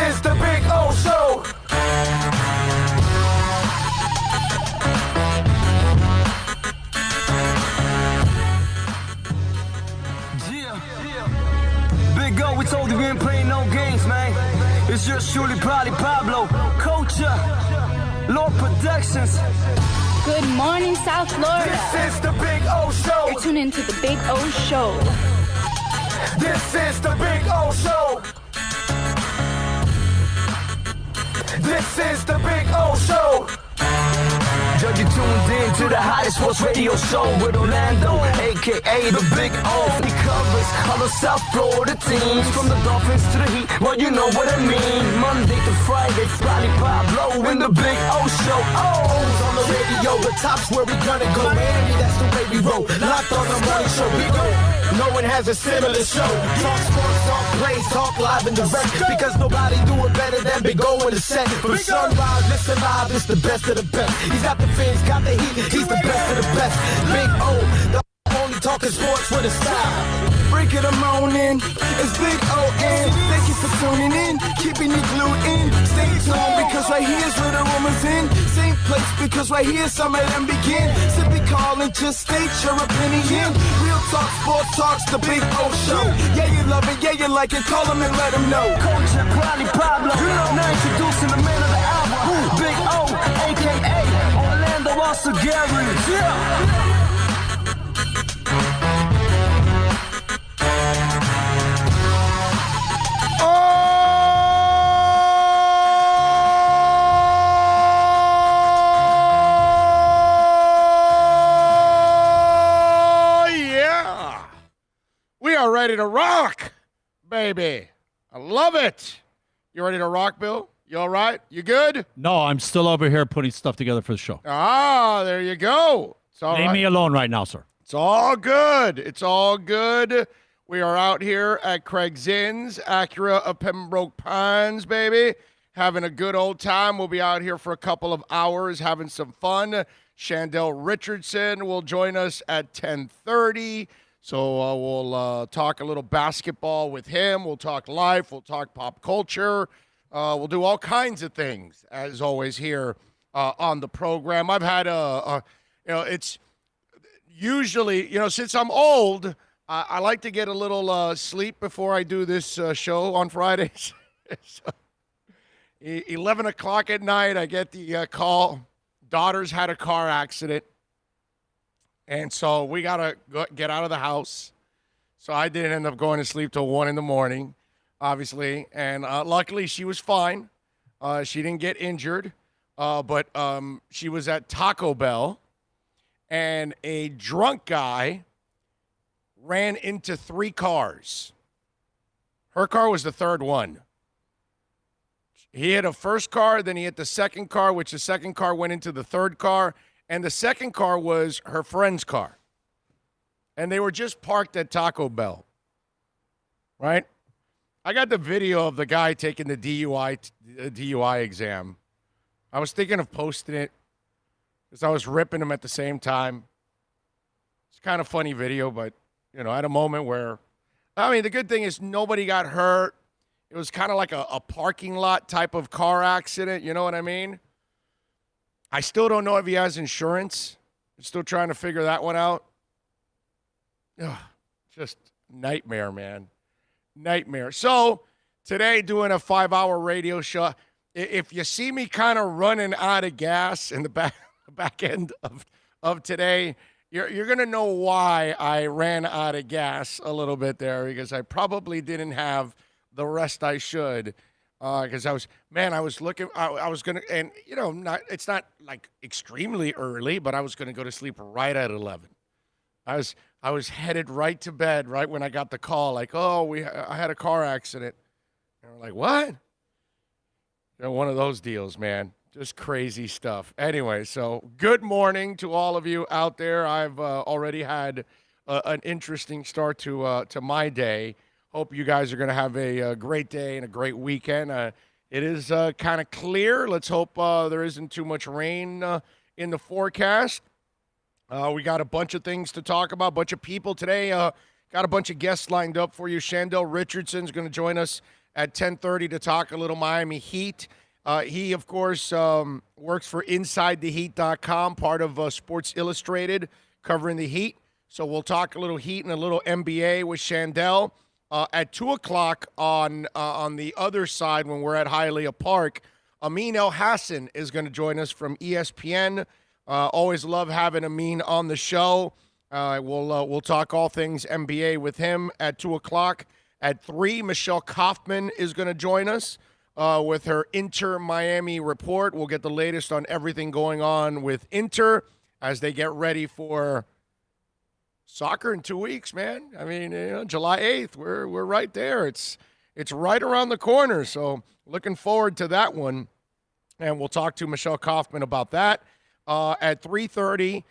is the Big O Show. Big O, we told you we ain't playing no games, man. It's just truly probably Pablo, Culture, Lord Productions. Good morning, South Florida. This is the Big O Show. You're tuned into the Big O Show. This is the Big O Show. This is the Big O Show. Judge, you tuned in to the hottest sports radio show with Orlando, a.k.a. the Big O. He covers all the South Florida teams, from the Dolphins to the Heat, well, you know what I mean. Monday to Friday, Probably Pablo in the Big O Show. Oh, on the radio, the top's where we gonna go. Miami, that's the way we roll. Locked on the morning show, Big O. No one has a similar show. Talk sports, talk plays, talk live and direct. Because nobody do it better than Big O in the set. From sunrise, listen live, it's the best of the best. He's got the fans, got the heat, he's the best of the best. Big O, the only talking sports with a style. Break it a morning, it's Big O-N. Thank you for tuning in, keeping you glued in. Stay tuned, because right here's where the rumors in. Same place, because right here some of them begin. Simply call and just state your opinion. Real talk, sports talks, the Big O Show. Yeah, you love it, yeah, you like it, call him and let him know. Culture, Probably Pablo, now introducing the man of the hour, Big O, a.k.a. Orlando Alcigari. Yeah. Ready to rock, baby. I love it. You ready to rock, Bill? You all right? You good? No, I'm still over here putting stuff together for the show. Ah, there you go. It's all Leave right. me alone right now, sir. It's all good. It's all good. We are out here at Craig Zinn's, Acura of Pembroke Pines, baby. Having a good old time. We'll be out here for a couple of hours having some fun. Chandel Richardson will join us at 10:30. So we'll talk a little basketball with him. We'll talk life. We'll talk pop culture. We'll do all kinds of things, as always, here on the program. I've had it's usually, since I'm old, I like to get a little sleep before I do this show on Fridays. So, 11 o'clock at night, I get the call. Daughter's had a car accident. And so we got to get out of the house. So I didn't end up going to sleep till 1 in the morning, obviously. And luckily, she was fine. She didn't get injured. But she was at Taco Bell. And a drunk guy ran into 3 cars. Her car was the third one. He hit a first car, then he hit the second car, which the second car went into the third car. And the second car was her friend's car. And they were just parked at Taco Bell. Right? I got the video of the guy taking the DUI exam. I was thinking of posting it because I was ripping him at the same time. It's kind of funny video, but, I had a moment where, the good thing is nobody got hurt. It was kind of like a parking lot type of car accident. You know what I mean? I still don't know if he has insurance. I'm still trying to figure that one out. Ugh, just nightmare, man. Nightmare. So today doing a 5-hour radio show. If you see me kind of running out of gas in the back end of today, you're going to know why I ran out of gas a little bit there, because I probably didn't have the rest I should. Because I was looking, I was going to, and, it's not like extremely early, but I was going to go to sleep right at 11. I was headed right to bed right when I got the call, like, I had a car accident. And we're like, what? One of those deals, man. Just crazy stuff. Anyway, so good morning to all of you out there. I've already had an interesting start to my day. Hope you guys are going to have a great day and a great weekend. It is kind of clear. Let's hope there isn't too much rain in the forecast. We got a bunch of things to talk about, a bunch of people today. Got a bunch of guests lined up for you. Chandel Richardson's going to join us at 10:30 to talk a little Miami Heat. He, of course, works for InsideTheHeat.com, part of Sports Illustrated, covering the Heat. So we'll talk a little Heat and a little NBA with Shandell. At 2 o'clock on the other side, when we're at Hialeah Park, Amin Elhassan is going to join us from ESPN. Always love having Amin on the show. We'll talk all things NBA with him at 2 o'clock. At 3, Michelle Kaufman is going to join us with her Inter Miami report. We'll get the latest on everything going on with Inter as they get ready for soccer in 2 weeks, man. I mean, July 8th, we're right there. It's right around the corner. So looking forward to that one. And we'll talk to Michelle Kaufman about that. At 3:30,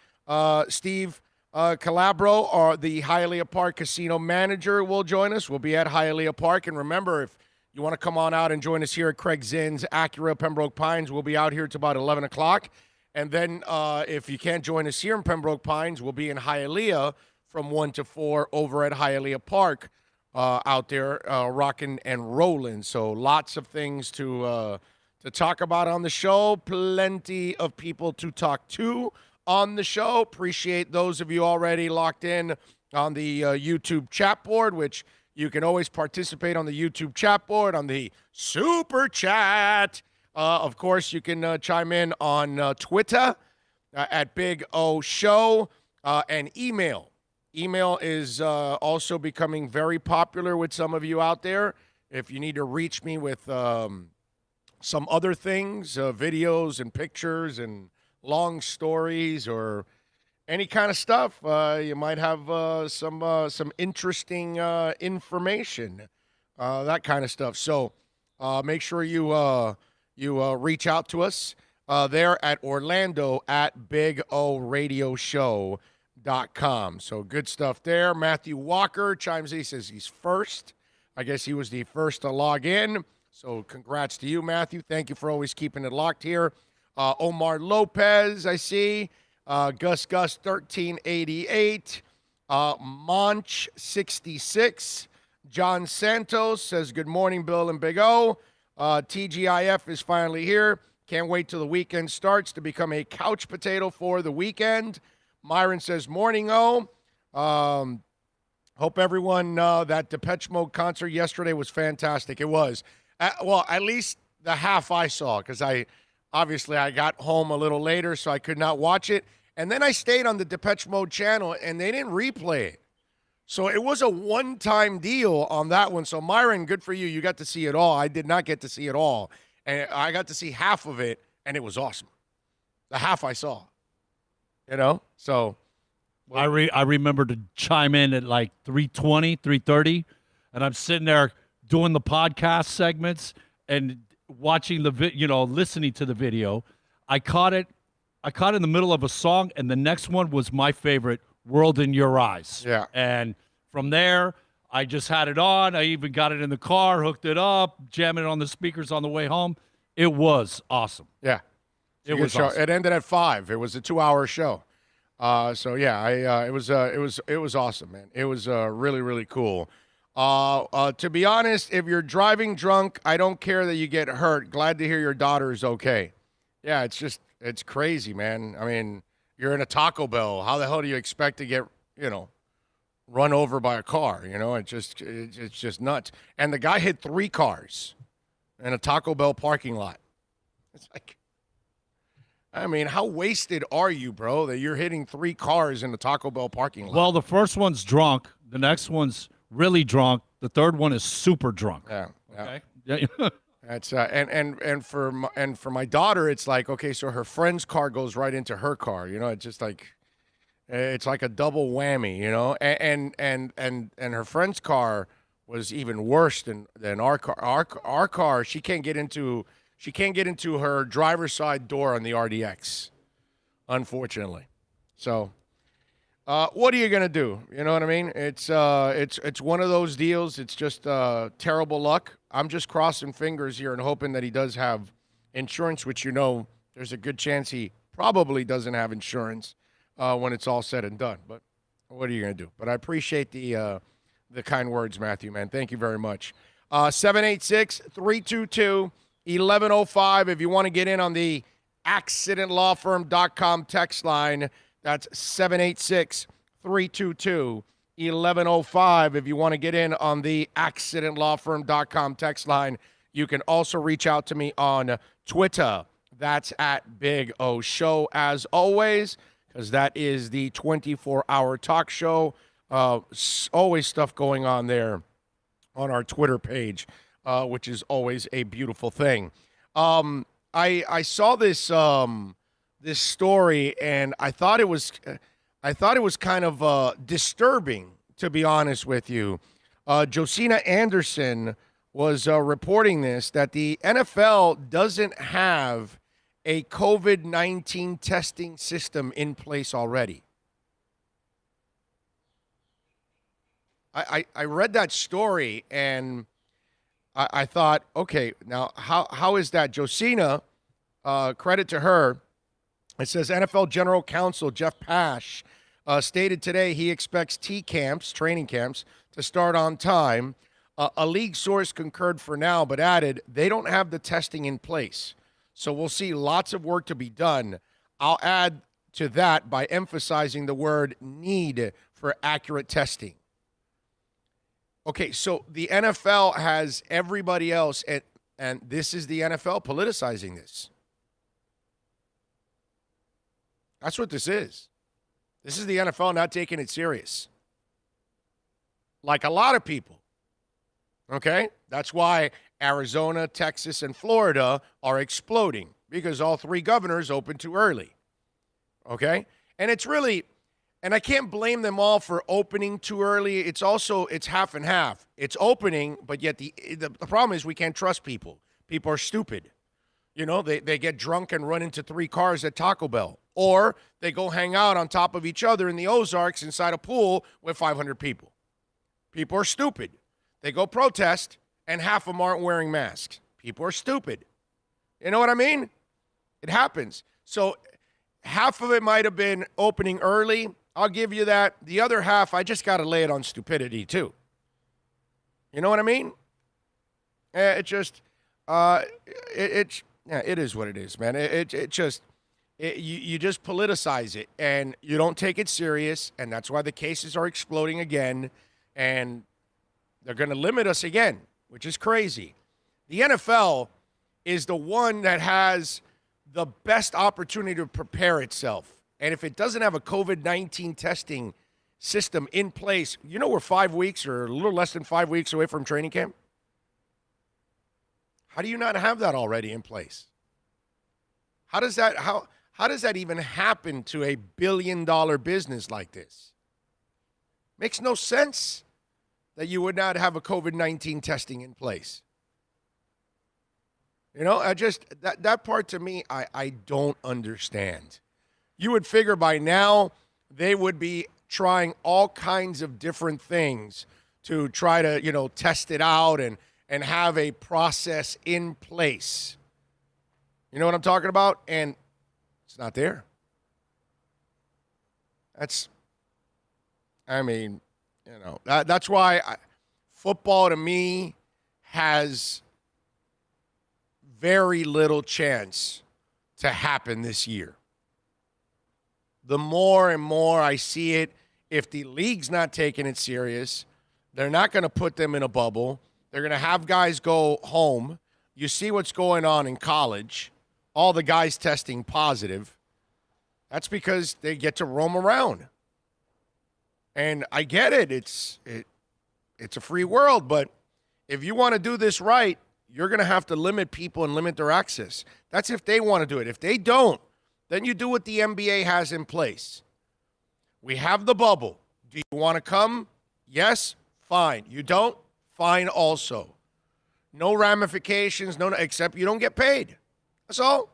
Steve Calabro, or the Hialeah Park Casino manager, will join us. We'll be at Hialeah Park. And remember, if you want to come on out and join us here at Craig Zinn's Acura Pembroke Pines, we'll be out here to about 11 o'clock. And then if you can't join us here in Pembroke Pines, we'll be in Hialeah from 1 to 4 over at Hialeah Park out there rocking and rolling. So lots of things to talk about on the show. Plenty of people to talk to on the show. Appreciate those of you already locked in on the YouTube chat board, which you can always participate on the YouTube chat board, on the Super Chat. Of course, you can chime in on Twitter at Big O Show and email. Email is also becoming very popular with some of you out there. If you need to reach me with some other things, videos and pictures and long stories or any kind of stuff, you might have some interesting information, that kind of stuff. So make sure you reach out to us there at Orlando at BigORadioshow.com. So good stuff there. Matthew Walker chimes in. He says he's first. I guess he was the first to log in. So congrats to you, Matthew. Thank you for always keeping it locked here. Omar Lopez, I see. Gus 1388. Monch 66. John Santos says, good morning, Bill and Big O. TGIF is finally here. Can't wait till the weekend starts to become a couch potato for the weekend. Myron says, morning, O. Hope everyone, that Depeche Mode concert yesterday was fantastic. It was. Well, at least the half I saw, because I got home a little later, so I could not watch it. And then I stayed on the Depeche Mode channel, and they didn't replay it. So it was a one-time deal on that one. So, Myron, good for you. You got to see it all. I did not get to see it all. And I got to see half of it, and it was awesome. The half I saw. You know? So. I remember to chime in at like 3:20, 3:30, and I'm sitting there doing the podcast segments and watching listening to the video. I caught it in the middle of a song, and the next one was my favorite, World in Your Eyes. Yeah. And from there, I just had it on. I even got it in the car, hooked it up, jamming it on the speakers on the way home. It was awesome. Yeah. It was awesome. It ended at 5. It was a 2-hour show. So yeah, it was awesome, man. It was really, really cool. To be honest, if you're driving drunk, I don't care that you get hurt. Glad to hear your daughter is okay. Yeah, it's crazy, man. I mean, you're in a Taco Bell. How the hell do you expect to get, run over by a car? It's just nuts. And the guy hit 3 cars in a Taco Bell parking lot. It's like, I mean, how wasted are you, bro, that you're hitting 3 cars in the Taco Bell parking lot? Well, the first one's drunk. The next one's really drunk. The third one is super drunk. Yeah. Okay. Yeah. That's and for my daughter, it's like, okay, so her friend's car goes right into her car. It's just like, it's like a double whammy. And her friend's car was even worse than our car. Our car, she can't get into her driver's side door on the RDX, unfortunately. So, what are you gonna do? You know what I mean? It's one of those deals. It's just terrible luck. I'm just crossing fingers here and hoping that he does have insurance, which there's a good chance he probably doesn't have insurance when it's all said and done. But what are you gonna do? But I appreciate the kind words, Matthew, man. Thank you very much. 786-322-1105 if you want to get in on the accidentlawfirm.com text line. That's 786-322-1105 if you want to get in on the accidentlawfirm.com text line. You can also reach out to me on Twitter. That's at Big O Show, as always, because that is the 24-hour talk show. Always stuff going on there on our Twitter page, which is always a beautiful thing. I saw this this story, and I thought it was kind of disturbing, to be honest with you. Josina Anderson was reporting this, that the NFL doesn't have a COVID-19 testing system in place already. I read that story, and I thought, okay, now how is that? Josina, credit to her, it says NFL General Counsel Jeff Pash stated today he expects training camps, to start on time. A league source concurred for now, but added they don't have the testing in place. So we'll see lots of work to be done. I'll add to that by emphasizing the word need for accurate testing. Okay, so the NFL has everybody else, and this is the NFL politicizing this. That's what this is. This is the NFL not taking it serious. Like a lot of people. Okay? That's why Arizona, Texas, and Florida are exploding, because all three governors opened too early. Okay? And it's really, and I can't blame them all for opening too early. It's half and half. It's opening, but yet the problem is we can't trust people. People are stupid. You know, they get drunk and run into 3 cars at Taco Bell. Or they go hang out on top of each other in the Ozarks inside a pool with 500 people. People are stupid. They go protest, and half of them aren't wearing masks. People are stupid. You know what I mean? It happens. So half of it might have been opening early. I'll give you that. The other half, I just got to lay it on stupidity, too. You know what I mean? It just, it is what it is, man. You just politicize it, and you don't take it serious, and that's why the cases are exploding again, and they're going to limit us again, which is crazy. The NFL is the one that has the best opportunity to prepare itself. And if it doesn't have a COVID-19 testing system in place, you know we're 5 weeks or a little less than 5 weeks away from training camp? How do you not have that already in place? How does that even happen to a billion-dollar business like this? Makes no sense that you would not have a COVID-19 testing in place. You know, that part to me, I don't understand. You would figure by now they would be trying all kinds of different things to try to, you know, test it out and have a process in place. You know what I'm talking about? And it's not there. That's why football to me has very little chance to happen this year. The more and more I see it, if the league's not taking it serious, they're not going to put them in a bubble. They're going to have guys go home. You see what's going on in college. All the guys testing positive. That's because they get to roam around. And I get it. It's a free world, but if you want to do this right, you're going to have to limit people and limit their access. That's if they want to do it. If they don't, then you do what the NBA has in place. We have the bubble. Do you want to come? Yes, fine. You don't? Fine also. No ramifications, except you don't get paid. That's all.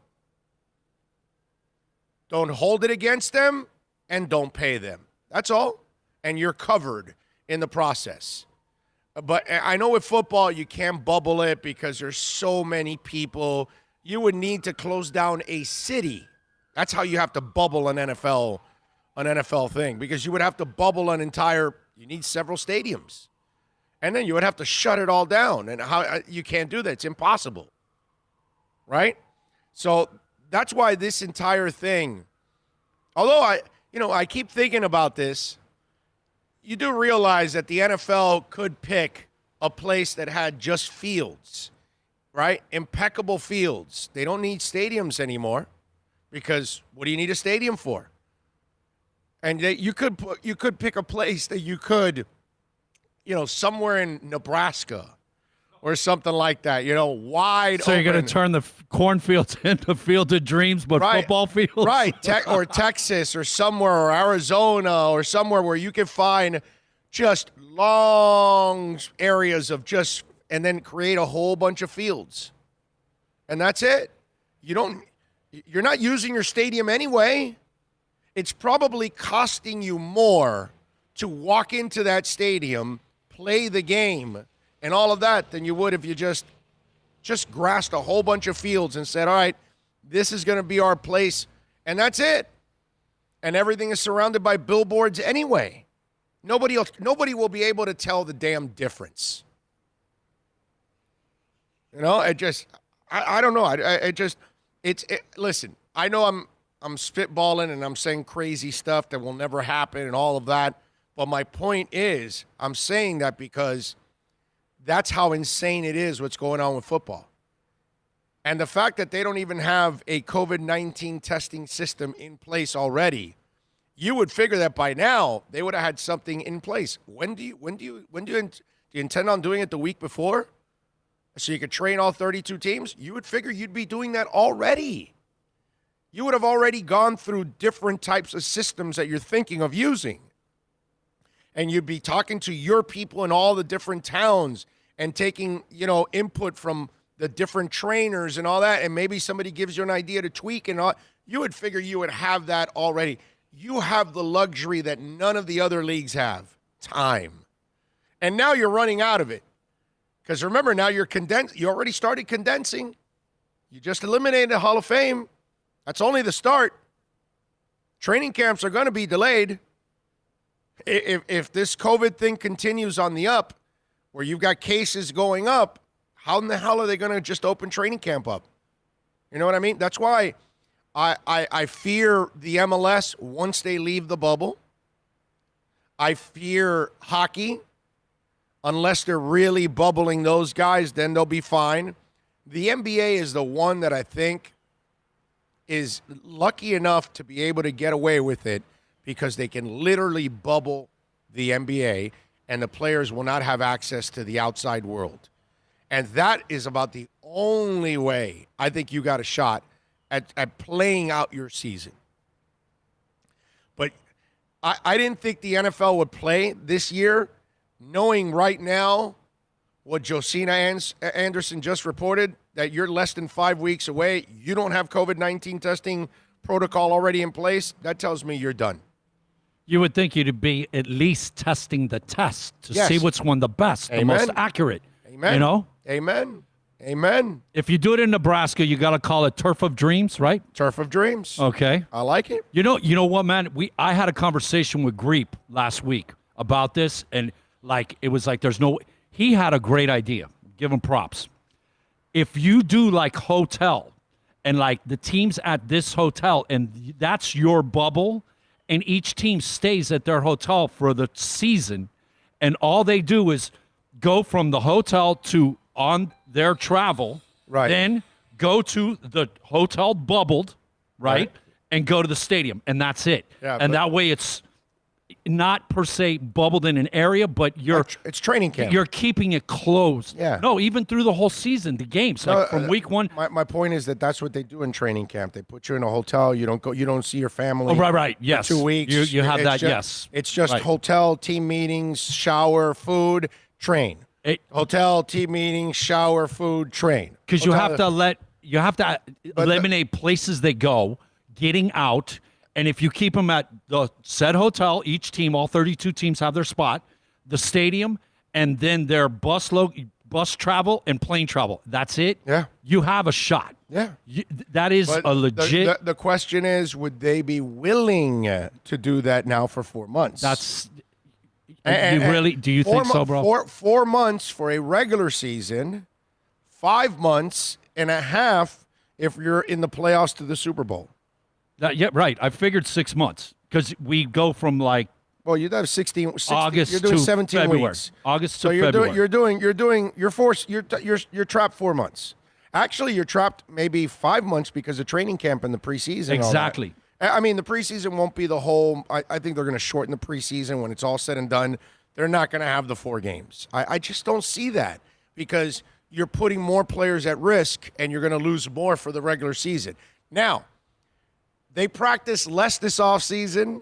Don't hold it against them and don't pay them. That's all. And you're covered in the process. But I know with football, you can't bubble it because there's so many people. You would need to close down a city. That's how you have to bubble an NFL thing, because you would have to bubble you need several stadiums. And then you would have to shut it all down. And how you can't do that. It's impossible. Right? So that's why this entire thing, although I keep thinking about this, you do realize that the NFL could pick a place that had just fields, right? Impeccable fields. They don't need stadiums anymore because what do you need a stadium for? And you could pick a place that you could, somewhere in Nebraska or something like that, wide So you're open. going to turn the cornfields into Field of Dreams, but football fields? Right, or Texas or somewhere, or Arizona or somewhere where you can find just long areas of and then create a whole bunch of fields. And that's it. You're not using your stadium anyway. It's probably costing you more to walk into that stadium, play the game, and all of that than you would if you just grassed a whole bunch of fields and said, all right, this is going to be our place, and that's it. And everything is surrounded by billboards anyway. Nobody will be able to tell the damn difference. I don't know. Listen, I know I'm spitballing and I'm saying crazy stuff that will never happen and all of that. But my point is, I'm saying that because that's how insane it is what's going on with football. And the fact that they don't even have a COVID-19 testing system in place already, you would figure that by now they would have had something in place. Do you intend on doing it the week before? So you could train all 32 teams? You would figure you'd be doing that already. You would have already gone through different types of systems that you're thinking of using. And you'd be talking to your people in all the different towns and taking, input from the different trainers and all that. And maybe somebody gives you an idea to tweak and all. You would figure you would have that already. You have the luxury that none of the other leagues have, time. And now you're running out of it. Because remember, now you already started condensing. You just eliminated the Hall of Fame. That's only the start. Training camps are going to be delayed. If this COVID thing continues on the up, where you've got cases going up, how in the hell are they going to just open training camp up? You know what I mean? That's why I fear the MLS once they leave the bubble. I fear hockey. Unless they're really bubbling those guys, then they'll be fine. The NBA is the one that I think is lucky enough to be able to get away with it because they can literally bubble the NBA and the players will not have access to the outside world. And that is about the only way I think you got a shot at playing out your season. But I didn't think the NFL would play this year, knowing right now what Josina Anderson just reported, that you're less than 5 weeks away, you don't have COVID-19 testing protocol already in place, that tells me you're done. You would think you'd be at least testing the test to Yes. see which one the best, Amen. the most accurate. Amen. Amen. If you do it in Nebraska, you got to call it Turf of Dreams, right? Turf of Dreams. Okay. I like it. You know what, man? I had a conversation with Greep last week about this, and it was like he had a great idea. Give him props. If you do hotel and the teams at this hotel, and that's your bubble, and each team stays at their hotel for the season, and all they do is go from the hotel to on their travel, right? Then go to the hotel bubbled, right? And go to the stadium, and that's it. Yeah, and that way it's not per se bubbled in an area, but it's training camp. You're keeping it closed. Yeah. No, even through the whole season, the games, from week one. My point is that's what they do in training camp. They put you in a hotel. You don't see your family. Oh, right. Yes. For 2 weeks. You have that. Yes. It's just right. Hotel, team meetings, shower, food, train. Hotel, team meetings, shower, food, train. Because you have to eliminate places they go, getting out. And if you keep them at the said hotel, each team, all 32 teams have their spot, the stadium, and then their bus travel and plane travel. That's it. Yeah. You have a shot. Yeah. That is a legit. The question is, would they be willing to do that now for 4 months? Do you think so, bro? 4 months for a regular season, 5 months and a half if you're in the playoffs to the Super Bowl. Yeah, right. I figured 6 months because we go from like Well, you'd have 16 August you're doing to 17 February. weeks. August to So you're February. you're trapped 4 months. Actually, you're trapped maybe 5 months because of training camp and the preseason. and all that. Exactly. I mean, the preseason won't be the whole. I think they're going to shorten the preseason when it's all said and done. They're not going to have the 4 games. I just don't see that because you're putting more players at risk and you're going to lose more for the regular season. Now, they practice less this offseason.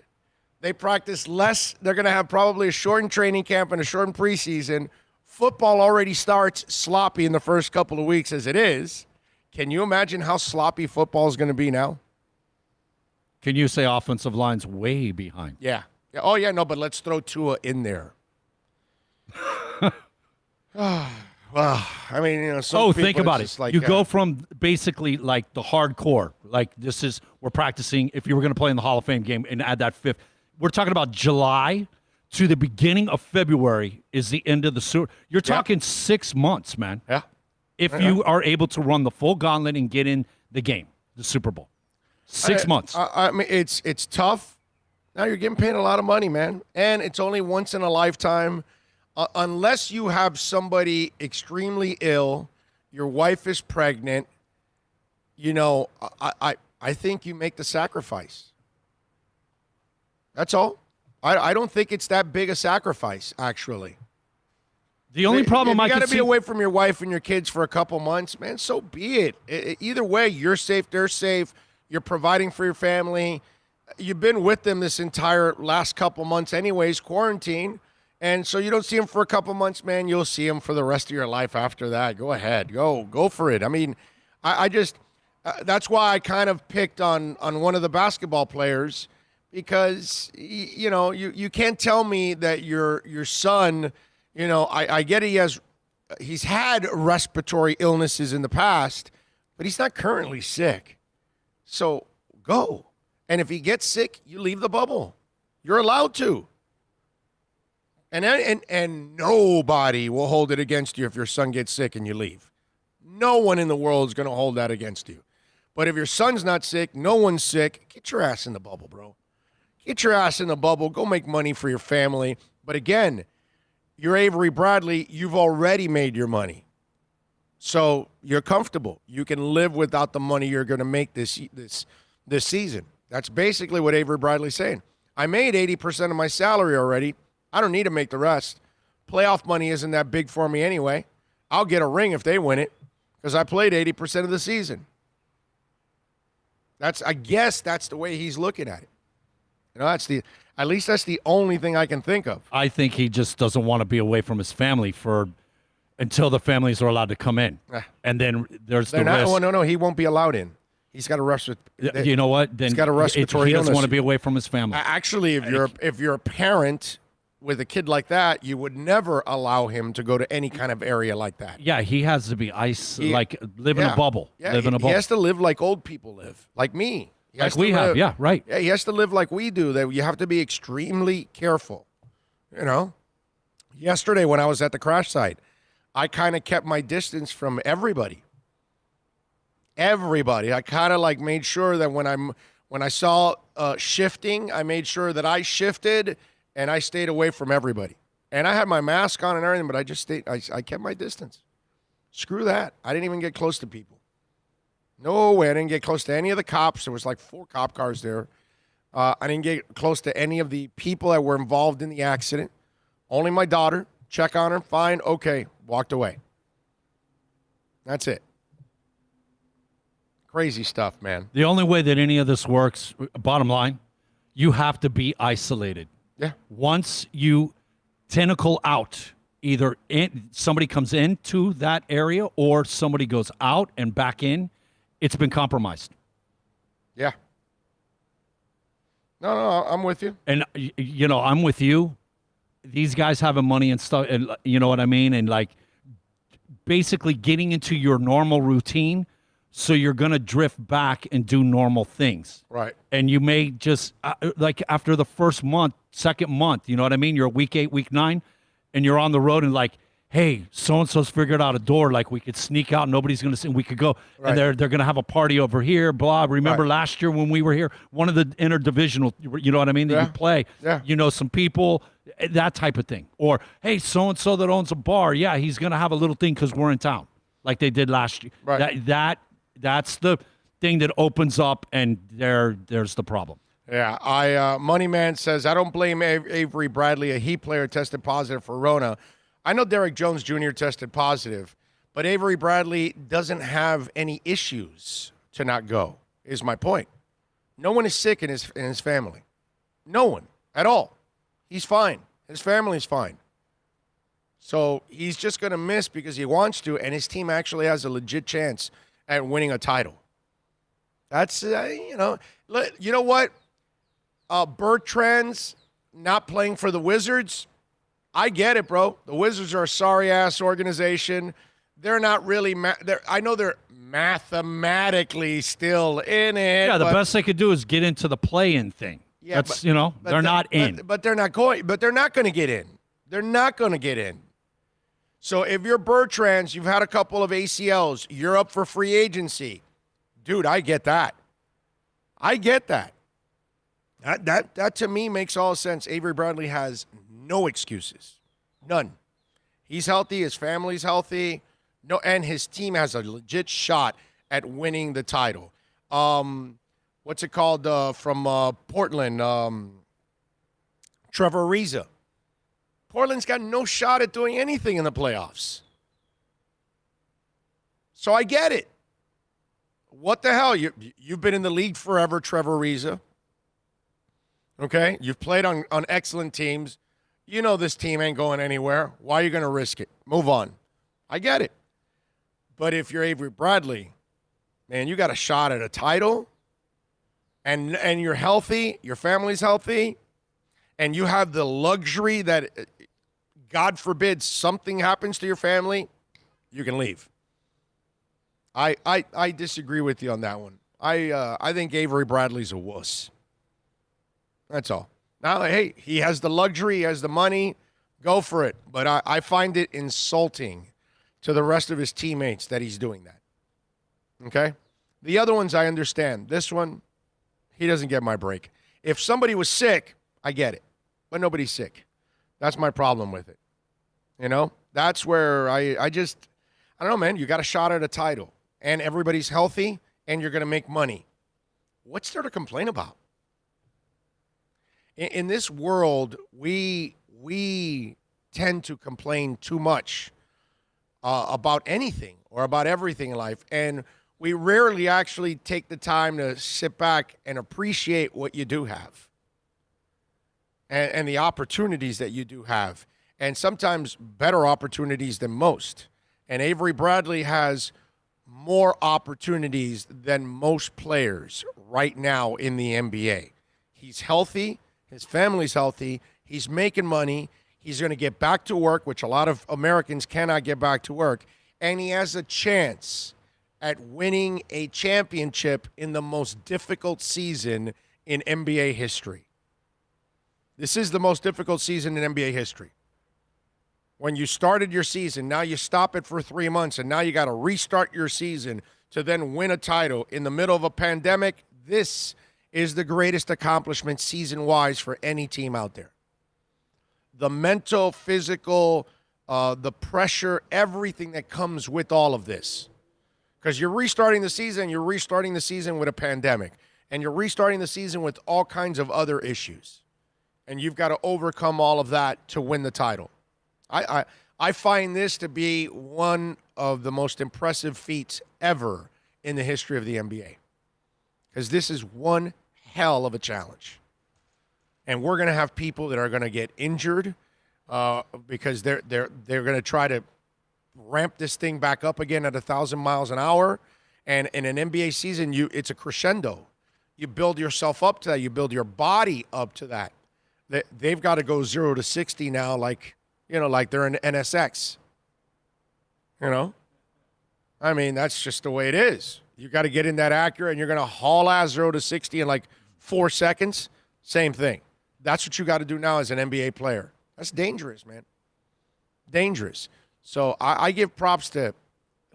They practice less. They're going to have probably a shortened training camp and a shortened preseason. Football already starts sloppy in the first couple of weeks as it is. Can you imagine how sloppy football is going to be now? Can you say offensive line's way behind? Yeah. Oh, yeah, no, but let's throw Tua in there. Well, I mean, you know, Think about it. Like, you go from basically like the hardcore, like we're practicing if you were going to play in the Hall of Fame game and add that 5th. We're talking about July to the beginning of February is the end of the sewer. You're talking 6 months, man. Yeah. If you are able to run the full gauntlet and get in the game, the Super Bowl. 6 months. I mean, it's tough. Now you're getting paid a lot of money, man. And it's only once in a lifetime. Unless you have somebody extremely ill, your wife is pregnant, you know, I think you make the sacrifice. That's all. I don't think it's that big a sacrifice, actually. The only problem if I you got could to be away from your wife and your kids for a couple months, man, so be it. Either way, you're safe, they're safe. You're providing for your family. You've been with them this entire last couple months anyways, quarantine. And so you don't see them for a couple months, man. You'll see them for the rest of your life after that. Go ahead. Go for it. I mean, I just that's why I kind of picked on one of the basketball players because, you know, you can't tell me that your son, you know, I get he's had respiratory illnesses in the past, but he's not currently sick. So go. And if he gets sick, you leave the bubble. You're allowed to. And nobody will hold it against you if your son gets sick and you leave. No one in the world is going to hold that against you. But if your son's not sick, no one's sick, get your ass in the bubble, bro. Get your ass in the bubble. Go make money for your family. But again, you're Avery Bradley. You've already made your money. So you're comfortable. You can live without the money you're going to make this season. That's basically what Avery Bradley's saying. I made 80% of my salary already. I don't need to make the rest. Playoff money isn't that big for me anyway. I'll get a ring if they win it because I played 80% of the season. I guess that's the way he's looking at it. You know, at least that's the only thing I can think of. I think he just doesn't want to be away from his family until the families are allowed to come in. And then there's the risk. Oh, no, he won't be allowed in. He's got a respiratory. You know what? Then he's got a respiratory he illness. doesn't want to be away from his family. Actually, if you're a parent with a kid like that, you would never allow him to go to any kind of area like that. Yeah, he has to be live in a bubble. Yeah, live in a bubble. He has to live like old people live, like me. Like we have, yeah, right. Yeah, he has to live like we do. That you have to be extremely careful. You know, yesterday when I was at the crash site, I kind of kept my distance from everybody. I kind of like made sure that when I saw shifting, I made sure that I shifted and I stayed away from everybody. And I had my mask on and everything, but I just stayed. I kept my distance. Screw that. I didn't even get close to people. No way. I didn't get close to any of the cops. There was like 4 cop cars there. I didn't get close to any of the people that were involved in the accident. Only my daughter. Check on her. Fine. Okay. Walked away. That's it. Crazy stuff, man. The only way that any of this works, bottom line, you have to be isolated. Yeah. Once you tentacle out, either somebody comes into that area or somebody goes out and back in, it's been compromised. Yeah. No, I'm with you. And, you know, I'm with you. These guys having money and stuff, and you know what I mean? And, like, basically getting into your normal routine So you're going to drift back and do normal things. Right. And you may just, like after the first month, second month, you know what I mean? You're week 8, week 9, and you're on the road and like, hey, so-and-so's figured out a door, like we could sneak out, nobody's going to see, we could go, Right. and they're going to have a party over here, blah. Remember Right. last year when we were here, one of the interdivisional, you know what I mean, that Yeah. you play, Yeah. you know, some people, that type of thing. Or, hey, so-and-so that owns a bar, yeah, he's going to have a little thing because we're in town, like they did last year. Right. That's the thing that opens up, and there's the problem. Yeah, Money Man says, I don't blame Avery Bradley, a Heat player tested positive for Rona. I know Derek Jones Jr. tested positive, but Avery Bradley doesn't have any issues to not go, is my point. No one is sick in his family. No one at all. He's fine. His family's fine. So he's just going to miss because he wants to, and his team actually has a legit chance at winning a title. That's, you know what? Bertrand's not playing for the Wizards. I get it, bro. The Wizards are a sorry-ass organization. They're not really I know they're mathematically still in it. Yeah, the best they could do is get into the play-in thing. Yeah, That's, they're not in. But they're not going. But they're not going to get in. They're not going to get in. So if you're Bertrands, you've had a couple of ACLs, you're up for free agency. Dude, I get that. I get that. That to me makes all sense. Avery Bradley has no excuses. None. He's healthy, his family's healthy. No, and his team has a legit shot at winning the title. What's it called from Portland? Trevor Ariza. Portland's got no shot at doing anything in the playoffs. So I get it. What the hell? You've been in the league forever, Trevor Ariza. Okay? You've played on excellent teams. You know this team ain't going anywhere. Why are you going to risk it? Move on. I get it. But if you're Avery Bradley, man, you got a shot at a title, and you're healthy, your family's healthy, and you have the luxury that, God forbid, something happens to your family, you can leave. I disagree with you on that one. I think Avery Bradley's a wuss. That's all. Now, hey, he has the luxury, he has the money, go for it. But I find it insulting to the rest of his teammates that he's doing that. Okay? The other ones I understand. This one, he doesn't get my break. If somebody was sick, I get it. But nobody's sick. That's my problem with it. You know? That's where I don't know, man. You got a shot at a title. And everybody's healthy, and you're going to make money. What's there to complain about? In this world, we tend to complain too much about anything or about everything in life, and we rarely actually take the time to sit back and appreciate what you do have and the opportunities that you do have, and sometimes better opportunities than most. And Avery Bradley has more opportunities than most players right now in the NBA. He's healthy. His family's healthy. He's making money. He's going to get back to work, which a lot of Americans cannot get back to work. And he has a chance at winning a championship in the most difficult season in NBA history. This is the most difficult season in NBA history. When you started your season, now you stop it for 3 months, and now you got to restart your season to then win a title in the middle of a pandemic. This is the greatest accomplishment season-wise for any team out there. The mental, physical, the pressure, everything that comes with all of this. Because you're restarting the season with a pandemic. And you're restarting the season with all kinds of other issues. And you've got to overcome all of that to win the title. I find this to be one of the most impressive feats ever in the history of the NBA. Because this is one hell of a challenge. And we're going to have people that are going to get injured because they're going to try to ramp this thing back up again at 1,000 miles an hour. And in an NBA season, it's a crescendo. You build yourself up to that. You build your body up to that. They've got to go 0 to 60 now, like they're in NSX. I mean, that's just the way it is. You got to get in that Acura, and you're going to haul ass 0 to 60 in like 4 seconds. Same thing. That's what you got to do now as an NBA player. That's dangerous, man. Dangerous. So I give props to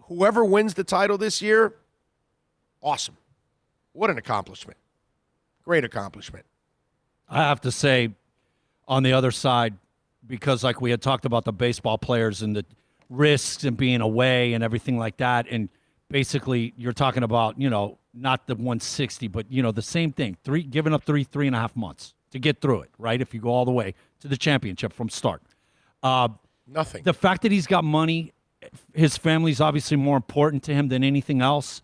whoever wins the title this year. Awesome. What an accomplishment. Great accomplishment. I have to say, on the other side, because like we had talked about the baseball players and the risks and being away and everything like that, and basically you're talking about, not the 160, but, the same thing, giving up 3.5 months to get through it, right? If you go all the way to the championship from start. Nothing. The fact that he's got money, his family's obviously more important to him than anything else.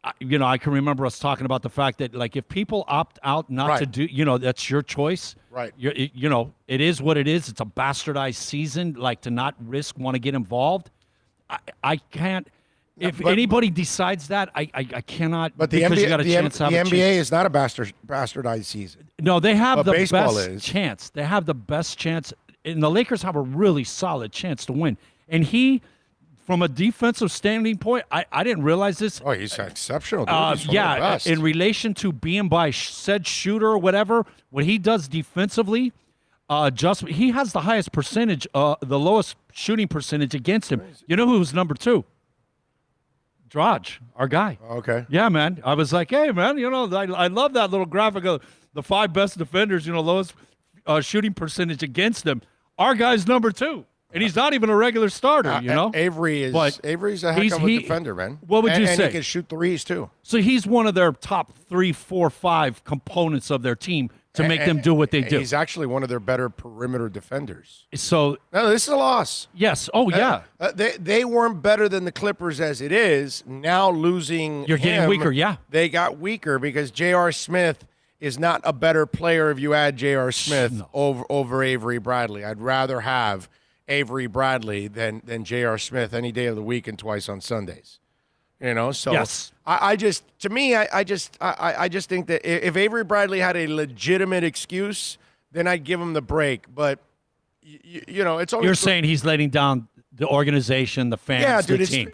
I can remember us talking about the fact that, like, if people opt out not to do, that's your choice. Right. It is what it is. It's a bastardized season. Like, to not want to get involved. I can't. If anybody decides that, I cannot. But the because NBA, you got a chance to have the a NBA chance. is not a bastardized season. No, they have But the baseball best is. chance. They have the best chance, and the Lakers have a really solid chance to win. And he, from a defensive standing point, I didn't realize this. Oh, he's exceptional. Dude. He's one of the best. In relation to being by said shooter or whatever, what he does defensively, he has the highest percentage, the lowest shooting percentage against him. You know who's number 2? Draj, our guy. Okay. Yeah, man. I was like, hey, man, I love that little graphic of the 5 best defenders, lowest shooting percentage against them. Our guy's number 2. And he's not even a regular starter, Avery's a heck of a defender, man. What would you say? And he can shoot threes, too. So he's one of their top 3, 4, 5 components of their team to make them do what they do. He's actually one of their better perimeter defenders. So no, this is a loss. Yes. Oh, yeah. They weren't better than the Clippers as it is. Now losing You're getting him, weaker, yeah. They got weaker because J.R. Smith is not a better player if you add J.R. Smith over Avery Bradley. I'd rather have Avery Bradley than J.R. Smith any day of the week and twice on Sundays. So yes. I just think that if Avery Bradley had a legitimate excuse, then I'd give him the break. But it's only you're saying he's letting down the organization, the fans, the team.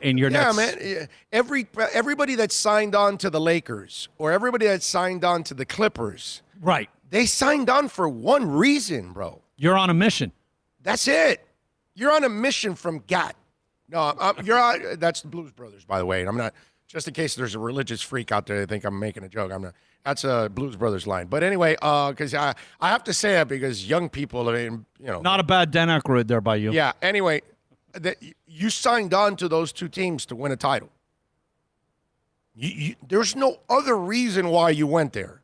In your next, man. Everybody that signed on to the Lakers or everybody that signed on to the Clippers, right? They signed on for one reason, bro. You're on a mission. That's it. You're on a mission from God. No, you're on. That's the Blues Brothers, by the way. And I'm not. Just in case there's a religious freak out there that think I'm making a joke, I'm not. That's a Blues Brothers line. But anyway, because I have to say that because young people, not a bad Dan Aykroyd there by you. Yeah. Anyway, you signed on to those two teams to win a title. There's no other reason why you went there.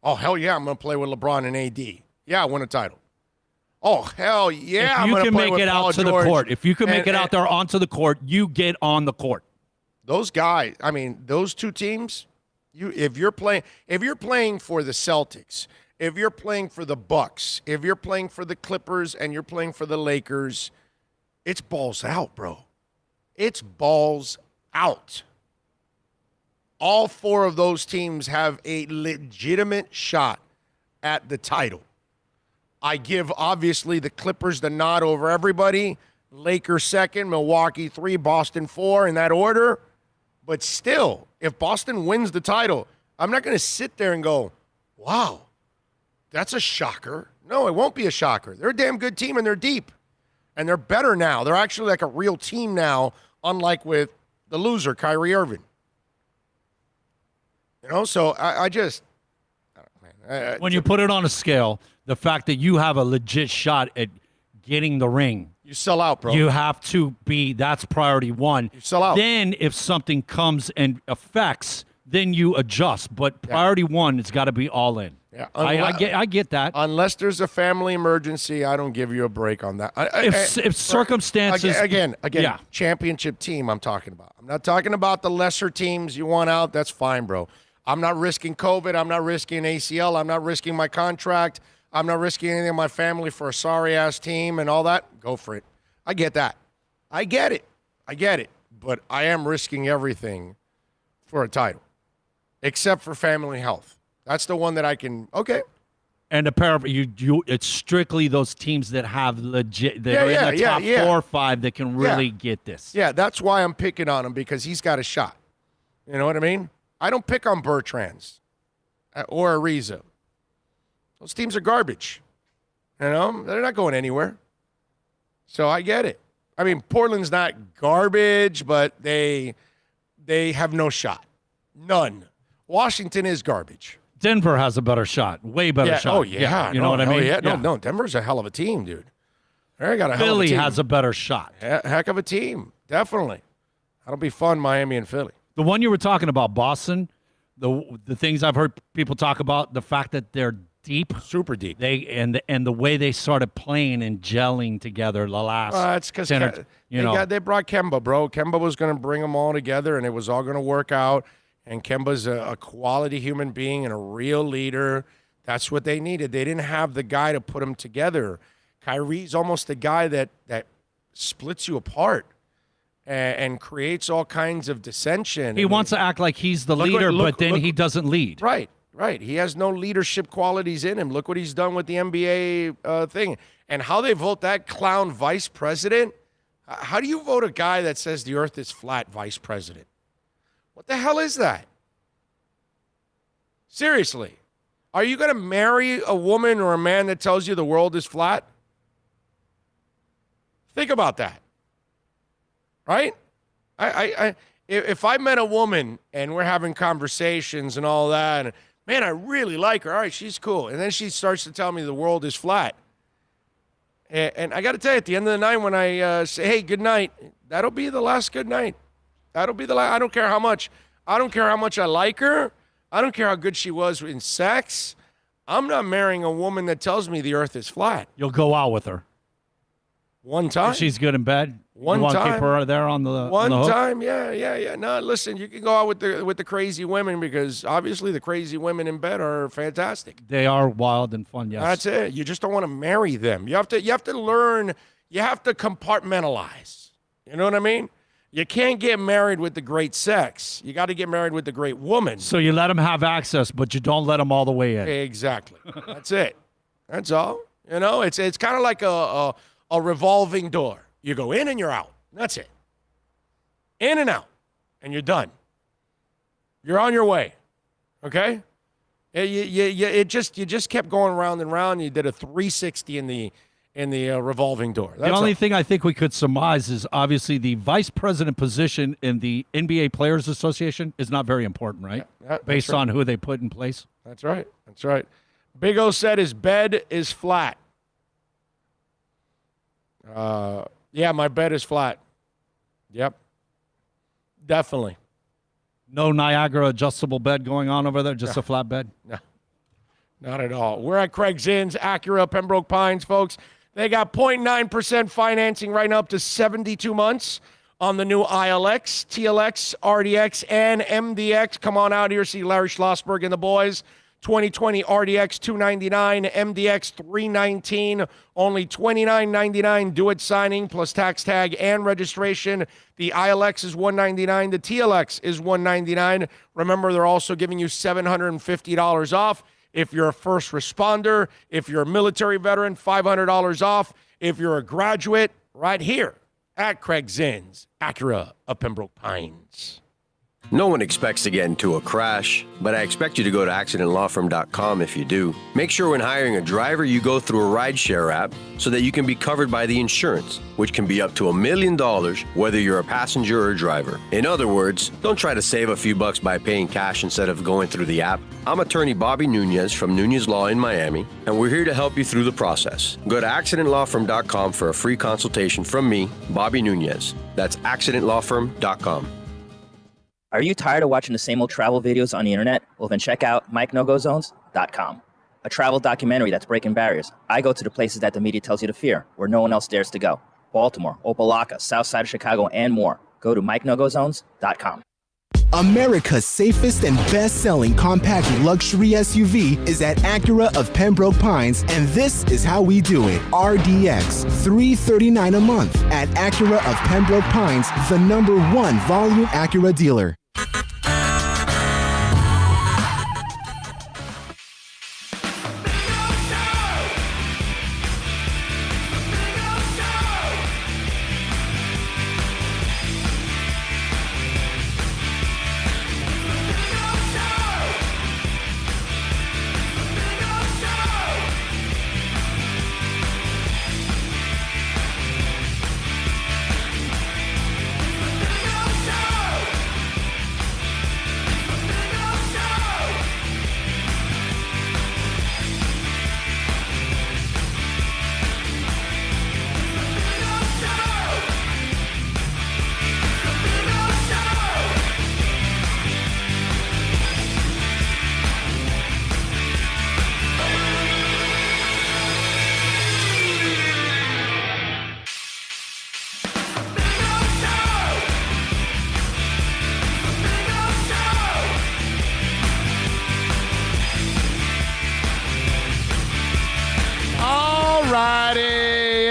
Oh hell yeah, I'm going to play with LeBron and AD. Yeah, win a title. Oh hell yeah! If you can make it out to the court, if you can make it out there onto the court, you get on the court. Those guys, those two teams. If you're playing for the Celtics, if you're playing for the Bucks, if you're playing for the Clippers, and you're playing for the Lakers, it's balls out, bro. It's balls out. All 4 of those teams have a legitimate shot at the title. I give, obviously, the Clippers the nod over everybody. Lakers 2nd, Milwaukee 3, Boston 4, in that order. But still, if Boston wins the title, I'm not going to sit there and go, wow, that's a shocker. No, it won't be a shocker. They're a damn good team, and they're deep. And they're better now. They're actually like a real team now, unlike with the loser, Kyrie Irving. So when you put it on a scale, the fact that you have a legit shot at getting the ring, you sell out, bro. You have to that's priority 1. You sell out. Then if something comes and affects, then you adjust. But priority 1, it's got to be all in. Yeah, I get that. Unless there's a family emergency, I don't give you a break on that. If circumstances again, championship team I'm talking about. I'm not talking about the lesser teams you want out. That's fine, bro. I'm not risking COVID. I'm not risking ACL. I'm not risking my contract. I'm not risking anything in my family for a sorry-ass team and all that. Go for it. I get that. I get it. But I am risking everything for a title, except for family health. That's the one that I can, okay. And a pair of it's strictly those teams that have legit, that are in the top 4 or 5 that can really get this. Yeah, that's why I'm picking on him, because he's got a shot. You know what I mean? I don't pick on Bertrands or Ariza. Those teams are garbage. You know, they're not going anywhere. So I get it. I mean, Portland's not garbage, but they have no shot. None. Washington is garbage. Denver has a better shot, way better shot. Oh, yeah. You know what I mean? Yeah. No, Denver's a hell of a team, dude. They got a hell of a Philly team. has a better shot. Heck of a team, definitely. That'll be fun, Miami and Philly. The one you were talking about, Boston, the things I've heard people talk about, the fact that they're deep, Super deep. they and the way they started playing and gelling together the last. That's because they brought Kemba, bro. Kemba was going to bring them all together, and it was all going to work out. And Kemba's a quality human being and a real leader. That's what they needed. They didn't have the guy to put them together. Kyrie's almost the guy that splits you apart and creates all kinds of dissension. He wants to act like he's the leader, but then he doesn't lead. Right. He has no leadership qualities in him. Look what he's done with the NBA thing. And how they vote that clown vice president. How do you vote a guy that says the earth is flat vice president? What the hell is that? Seriously. Are you going to marry a woman or a man that tells you the world is flat? Think about that. Right? If I met a woman and we're having conversations and all that, and man, I really like her. All right, she's cool. And then she starts to tell me the world is flat. And I got to tell you, at the end of the night, when I say, hey, good night, that'll be the last good night. That'll be the last. I don't care how much. I don't care how much I like her. I don't care how good she was in sex. I'm not marrying a woman that tells me the earth is flat. You'll go out with her. One time. If she's good in bed. One you want time. to keep her there on the One on the hook? time, yeah. No, listen, you can go out with the crazy women because obviously the crazy women in bed are fantastic. They are wild and fun, yes. That's it. You just don't want to marry them. You have to learn. You have to compartmentalize. You know what I mean? You can't get married with the great sex. You got to get married with the great woman. So you let them have access, but you don't let them all the way in. Exactly. That's it. That's all. You know, it's kind of like a revolving door. You go in and you're out. That's it. In and out, and you're done. You're on your way. Okay? You just kept going round and round. You did a 360 in the revolving door. That's the only thing I think we could surmise is obviously the vice president position in the NBA Players Association is not very important, right? Based on who they put in place. That's right. Big O said his bed is flat. Yeah, my bed is flat. Yep. Definitely. No Niagara adjustable bed going on over there, just a flat bed? No, not at all. We're at Craig Zinn's, Acura, Pembroke Pines, folks. They got 0.9% financing right now up to 72 months on the new ILX, TLX, RDX, and MDX. Come on out here, see Larry Schlossberg and the boys. 2020 RDX $299, MDX $319, only $29.99 do-it signing plus tax tag and registration. The ILX is $199, the TLX is $199. Remember, they're also giving you $750 off. If you're a first responder, if you're a military veteran, $500 off. If you're a graduate, right here at Craig Zinn's, Acura of Pembroke Pines. No one expects to get into a crash, but I expect you to go to accidentlawfirm.com if you do. Make sure when hiring a driver, you go through a rideshare app so that you can be covered by the insurance, which can be up to $1 million, whether you're a passenger or a driver. In other words, don't try to save a few bucks by paying cash instead of going through the app. I'm attorney Bobby Nunez from Nunez Law in Miami, and we're here to help you through the process. Go to accidentlawfirm.com for a free consultation from me, Bobby Nunez. That's accidentlawfirm.com. Are you tired of watching the same old travel videos on the internet? Well, then check out MikeNoGoZones.com, a travel documentary that's breaking barriers. I go to the places that the media tells you to fear, where no one else dares to go. Baltimore, Opelika, South Side of Chicago, and more. Go to MikeNoGoZones.com. America's safest and best-selling compact luxury SUV is at Acura of Pembroke Pines, and this is how we do it. RDX, $339 a month at Acura of Pembroke Pines, the #1 volume Acura dealer.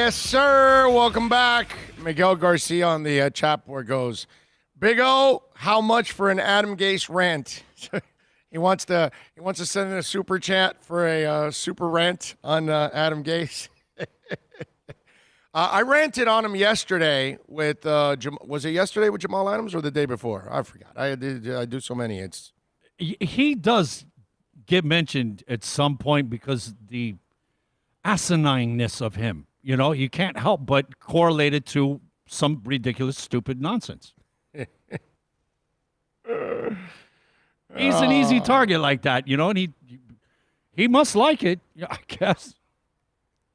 Yes, sir. Welcome back. Miguel Garcia on the chat board goes, Big O, how much for an Adam Gase rant? he wants to send in a super chat for a super rant on Adam Gase. I ranted on him yesterday with was it yesterday with Jamal Adams or the day before? I forgot. I do so many. He does get mentioned at some point because the asinineness of him. You know, you can't help but correlate it to some ridiculous, stupid nonsense. He's an easy target like that, you know, and he must like it, I guess.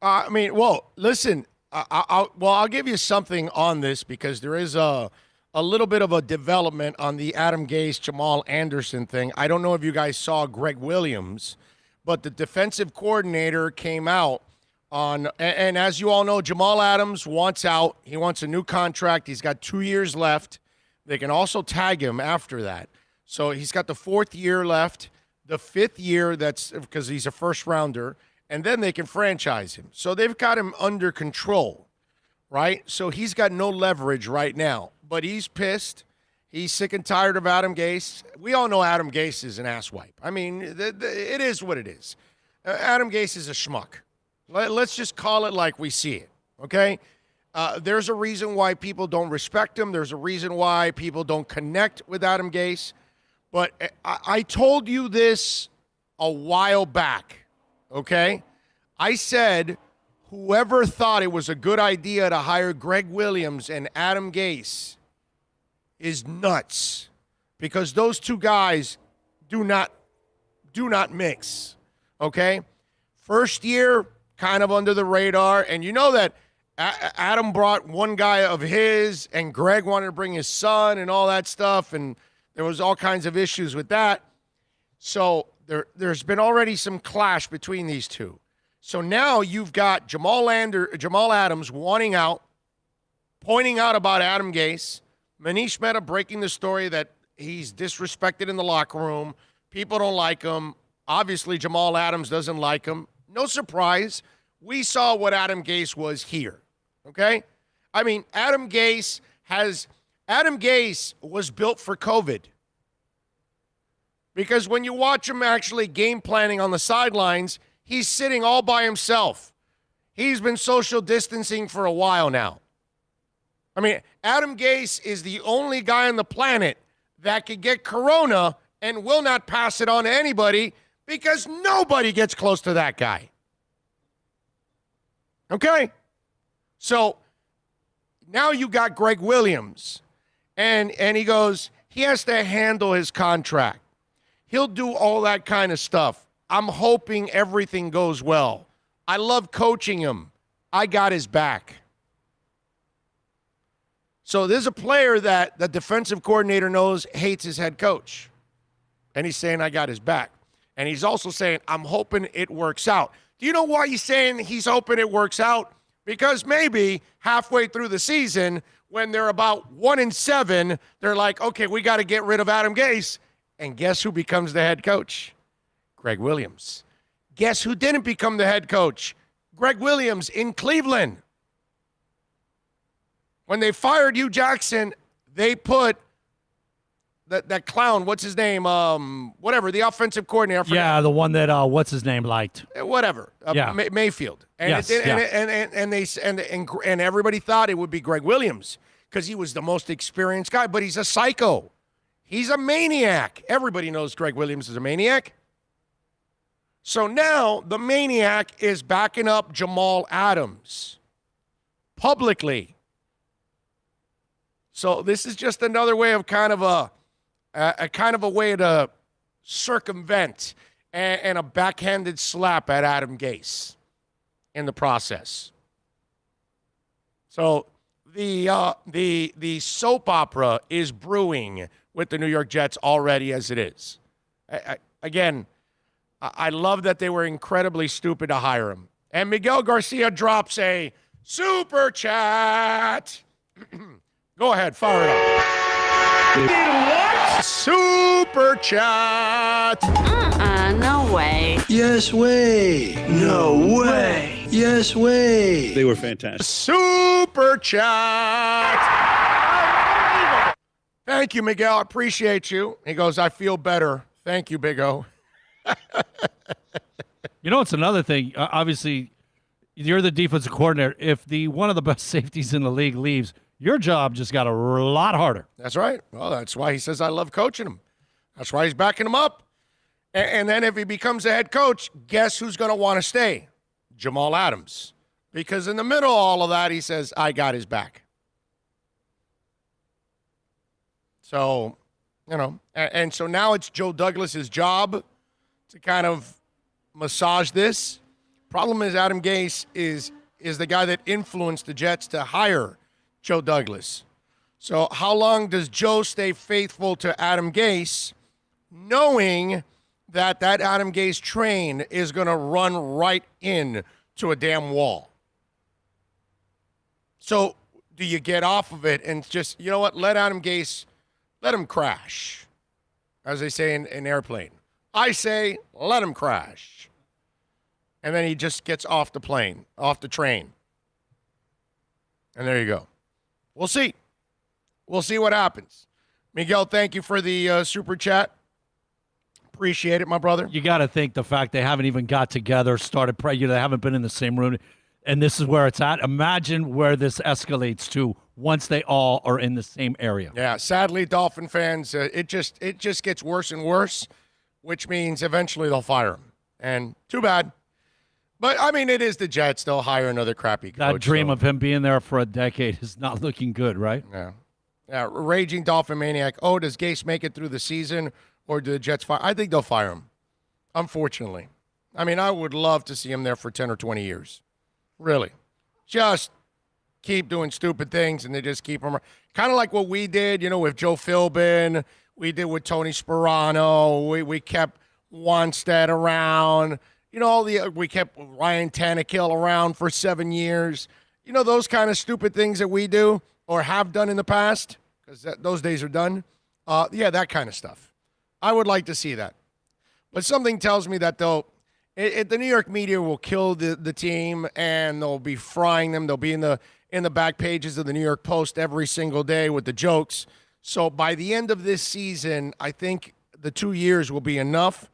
I mean, well, listen. I'll give you something on this because there is a little bit of a development on the Adam Gase, Jamal Anderson thing. I don't know if you guys saw Greg Williams, but the defensive coordinator came out on, and as you all know, Jamal Adams wants out. He wants a new contract. He's got 2 years left. They can also tag him after that. So he's got the 4th year left, the 5th year, that's because he's a first rounder. And then they can franchise him. So they've got him under control, right? So he's got no leverage right now. But he's pissed. He's sick and tired of Adam Gase. We all know Adam Gase is an asswipe. I mean, it is what it is. Adam Gase is a schmuck. Let's just call it like we see it, okay? There's a reason why people don't respect him. There's a reason why people don't connect with Adam Gase. But I told you this a while back. Okay? I said whoever thought it was a good idea to hire Greg Williams and Adam Gase is nuts because those two guys do not mix. Okay? First year, kind of under the radar, and you know that Adam brought one guy of his and Greg wanted to bring his son and all that stuff, and there was all kinds of issues with that. So there's been already some clash between these two. So now you've got Jamal Adams wanting out, pointing out about Adam Gase, Manish Mehta breaking the story that he's disrespected in the locker room. People don't like him. Obviously, Jamal Adams doesn't like him. No surprise. We saw what Adam Gase was here, okay? I mean, Adam Gase was built for COVID. Because when you watch him actually game planning on the sidelines, he's sitting all by himself. He's been social distancing for a while now. I mean, Adam Gase is the only guy on the planet that could get corona and will not pass it on to anybody because nobody gets close to that guy. Okay? So now you got Greg Williams, and he goes, he has to handle his contract. He'll do all that kind of stuff. I'm hoping everything goes well. I love coaching him. I got his back. So there's a player that the defensive coordinator knows hates his head coach. And he's saying, I got his back. And he's also saying, I'm hoping it works out. Do you know why he's saying he's hoping it works out? Because maybe halfway through the season, when they're about 1-7, they're like, okay, we got to get rid of Adam Gase. And guess who becomes the head coach? Greg Williams. Guess who didn't become the head coach? Greg Williams in Cleveland. When they fired Hugh Jackson, they put that clown, what's his name? Whatever, the offensive coordinator. Yeah, the one that what's his name liked. Whatever. Mayfield. And yes, and everybody thought it would be Greg Williams because he was the most experienced guy, but he's a psycho. He's a maniac. Everybody knows Greg Williams is a maniac. So now the maniac is backing up Jamal Adams publicly. So this is just another way of kind of a way to circumvent and a backhanded slap at Adam Gase in the process. So the soap opera is brewing with the New York Jets already as it is. I love that they were incredibly stupid to hire him. And Miguel Garcia drops a super chat. Go ahead, fire it up. What? Super chat. No way. Yes way. No way. Yes way. They were fantastic. Super chat. Thank you, Miguel. I appreciate you. He goes, I feel better. Thank you, Big O. You know, it's another thing. Obviously, you're the defensive coordinator. If one of the best safeties in the league leaves, your job just got a lot harder. That's right. Well, that's why he says I love coaching him. That's why he's backing him up. And then if he becomes a head coach, guess who's going to want to stay? Jamal Adams. Because in the middle of all of that, he says, I got his back. So, you know, and so now it's Joe Douglas's job to kind of massage this. Problem is Adam Gase is the guy that influenced the Jets to hire Joe Douglas. So how long does Joe stay faithful to Adam Gase, knowing that Adam Gase train is going to run right in to a damn wall? So do you get off of it and just, you know what, let Adam Gase, let him crash, as they say in Airplane. I say, let him crash. And then he just gets off the plane, off the train. And there you go. We'll see. We'll see what happens. Miguel, thank you for the super chat. Appreciate it, my brother. You got to think the fact they haven't even got together, started praying, they haven't been in the same room, and this is where it's at. Imagine where this escalates to once they all are in the same area. Yeah, sadly, Dolphin fans, it just gets worse and worse, which means eventually they'll fire him. And too bad. But, I mean, it is the Jets. They'll hire another crappy coach. That dream of him being there for a decade is not looking good, right? Yeah. Yeah, raging Dolphin maniac. Oh, does Gase make it through the season, or do the Jets fire? I think they'll fire him, unfortunately. I mean, I would love to see him there for 10 or 20 years. Really. Just keep doing stupid things, and they just keep him. Kind of like what we did, you know, with Joe Philbin. We did with Tony Sperano. We kept Wanstead around. You know, we kept Ryan Tannehill around for 7 years. You know, those kind of stupid things that we do or have done in the past, because those days are done. Yeah, that kind of stuff. I would like to see that. But something tells me that the New York media will kill the team, and they'll be frying them. They'll be in the back pages of the New York Post every single day with the jokes. So by the end of this season, I think the 2 years will be enough.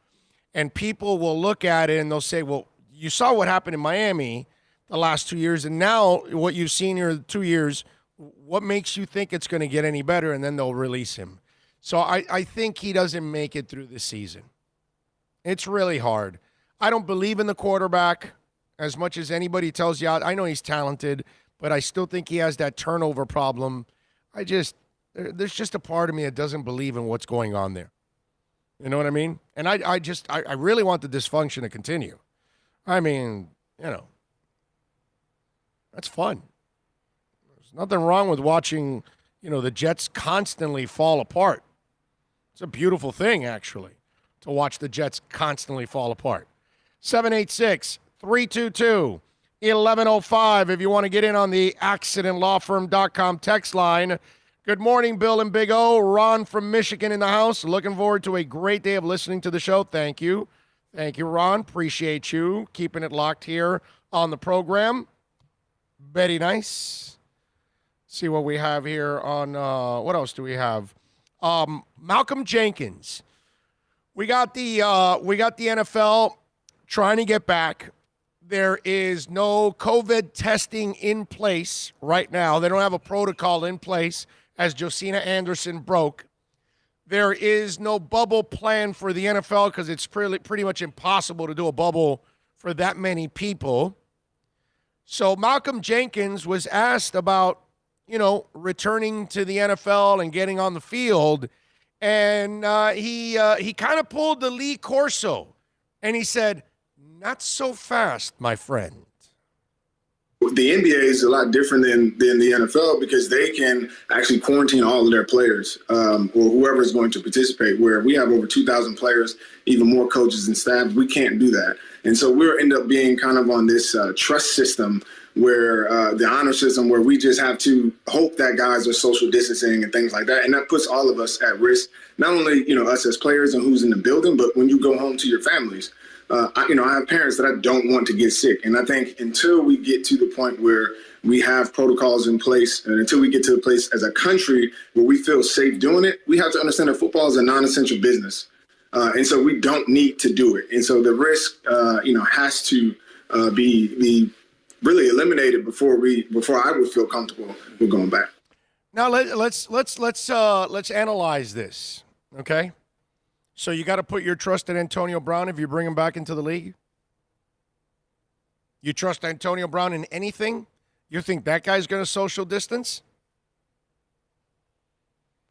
And people will look at it and they'll say, well, you saw what happened in Miami the last 2 years, and now what you've seen here 2 years, what makes you think it's going to get any better? And then they'll release him. So I think he doesn't make it through this season. It's really hard. I don't believe in the quarterback as much as anybody tells you. I know he's talented, but I still think he has that turnover problem. There's just a part of me that doesn't believe in what's going on there. You know what I mean? And I really want the dysfunction to continue. I mean, you know, that's fun. There's nothing wrong with watching, you know, the Jets constantly fall apart. It's a beautiful thing, actually, to watch the Jets constantly fall apart. 786-322-1105 if you want to get in on the accidentlawfirm.com text line. Good morning, Bill and Big O. Ron from Michigan in the house. Looking forward to a great day of listening to the show. Thank you. Thank you, Ron. Appreciate you keeping it locked here on the program. Very nice. See what we have here on, what else do we have? Malcolm Jenkins. We got the NFL trying to get back. There is no COVID testing in place right now. They don't have a protocol in place, as Josina Anderson broke. There is no bubble plan for the NFL because it's pretty much impossible to do a bubble for that many people. So Malcolm Jenkins was asked about, you know, returning to the NFL and getting on the field. And he kind of pulled the Lee Corso. And he said, not so fast, my friend. The NBA is a lot different than the NFL because they can actually quarantine all of their players or whoever is going to participate, where we have over 2,000 players, even more coaches and staff. We can't do that. And so we'll end up being kind of on this trust system where the honor system, where we just have to hope that guys are social distancing and things like that. And that puts all of us at risk, not only, us as players and who's in the building, but when you go home to your families. I have parents that I don't want to get sick. And I think until we get to the point where we have protocols in place, and until we get to a place as a country where we feel safe doing it, we have to understand that football is a non-essential business. And so we don't need to do it. And so the risk, has to be really eliminated before I would feel comfortable with going back. Now let's analyze this, okay? So you got to put your trust in Antonio Brown if you bring him back into the league? You trust Antonio Brown in anything? You think that guy's going to social distance?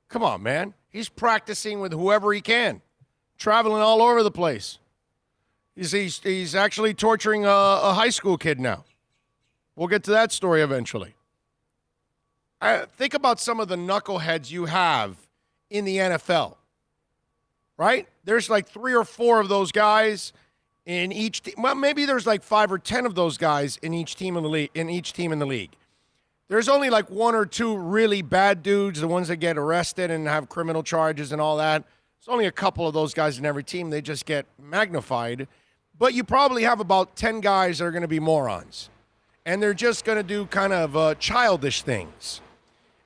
Come on, man. He's practicing with whoever he can, traveling all over the place. He's actually torturing a high school kid now. We'll get to that story eventually. Think about some of the knuckleheads you have in the NFL. Right? There's like 3 or 4 of those guys in each team. Well, maybe there's like 5 or 10 of those guys in each team in the league. There's only like 1 or 2 really bad dudes, the ones that get arrested and have criminal charges and all that. There's only a couple of those guys in every team. They just get magnified. But you probably have about 10 guys that are going to be morons. And they're just going to do kind of childish things.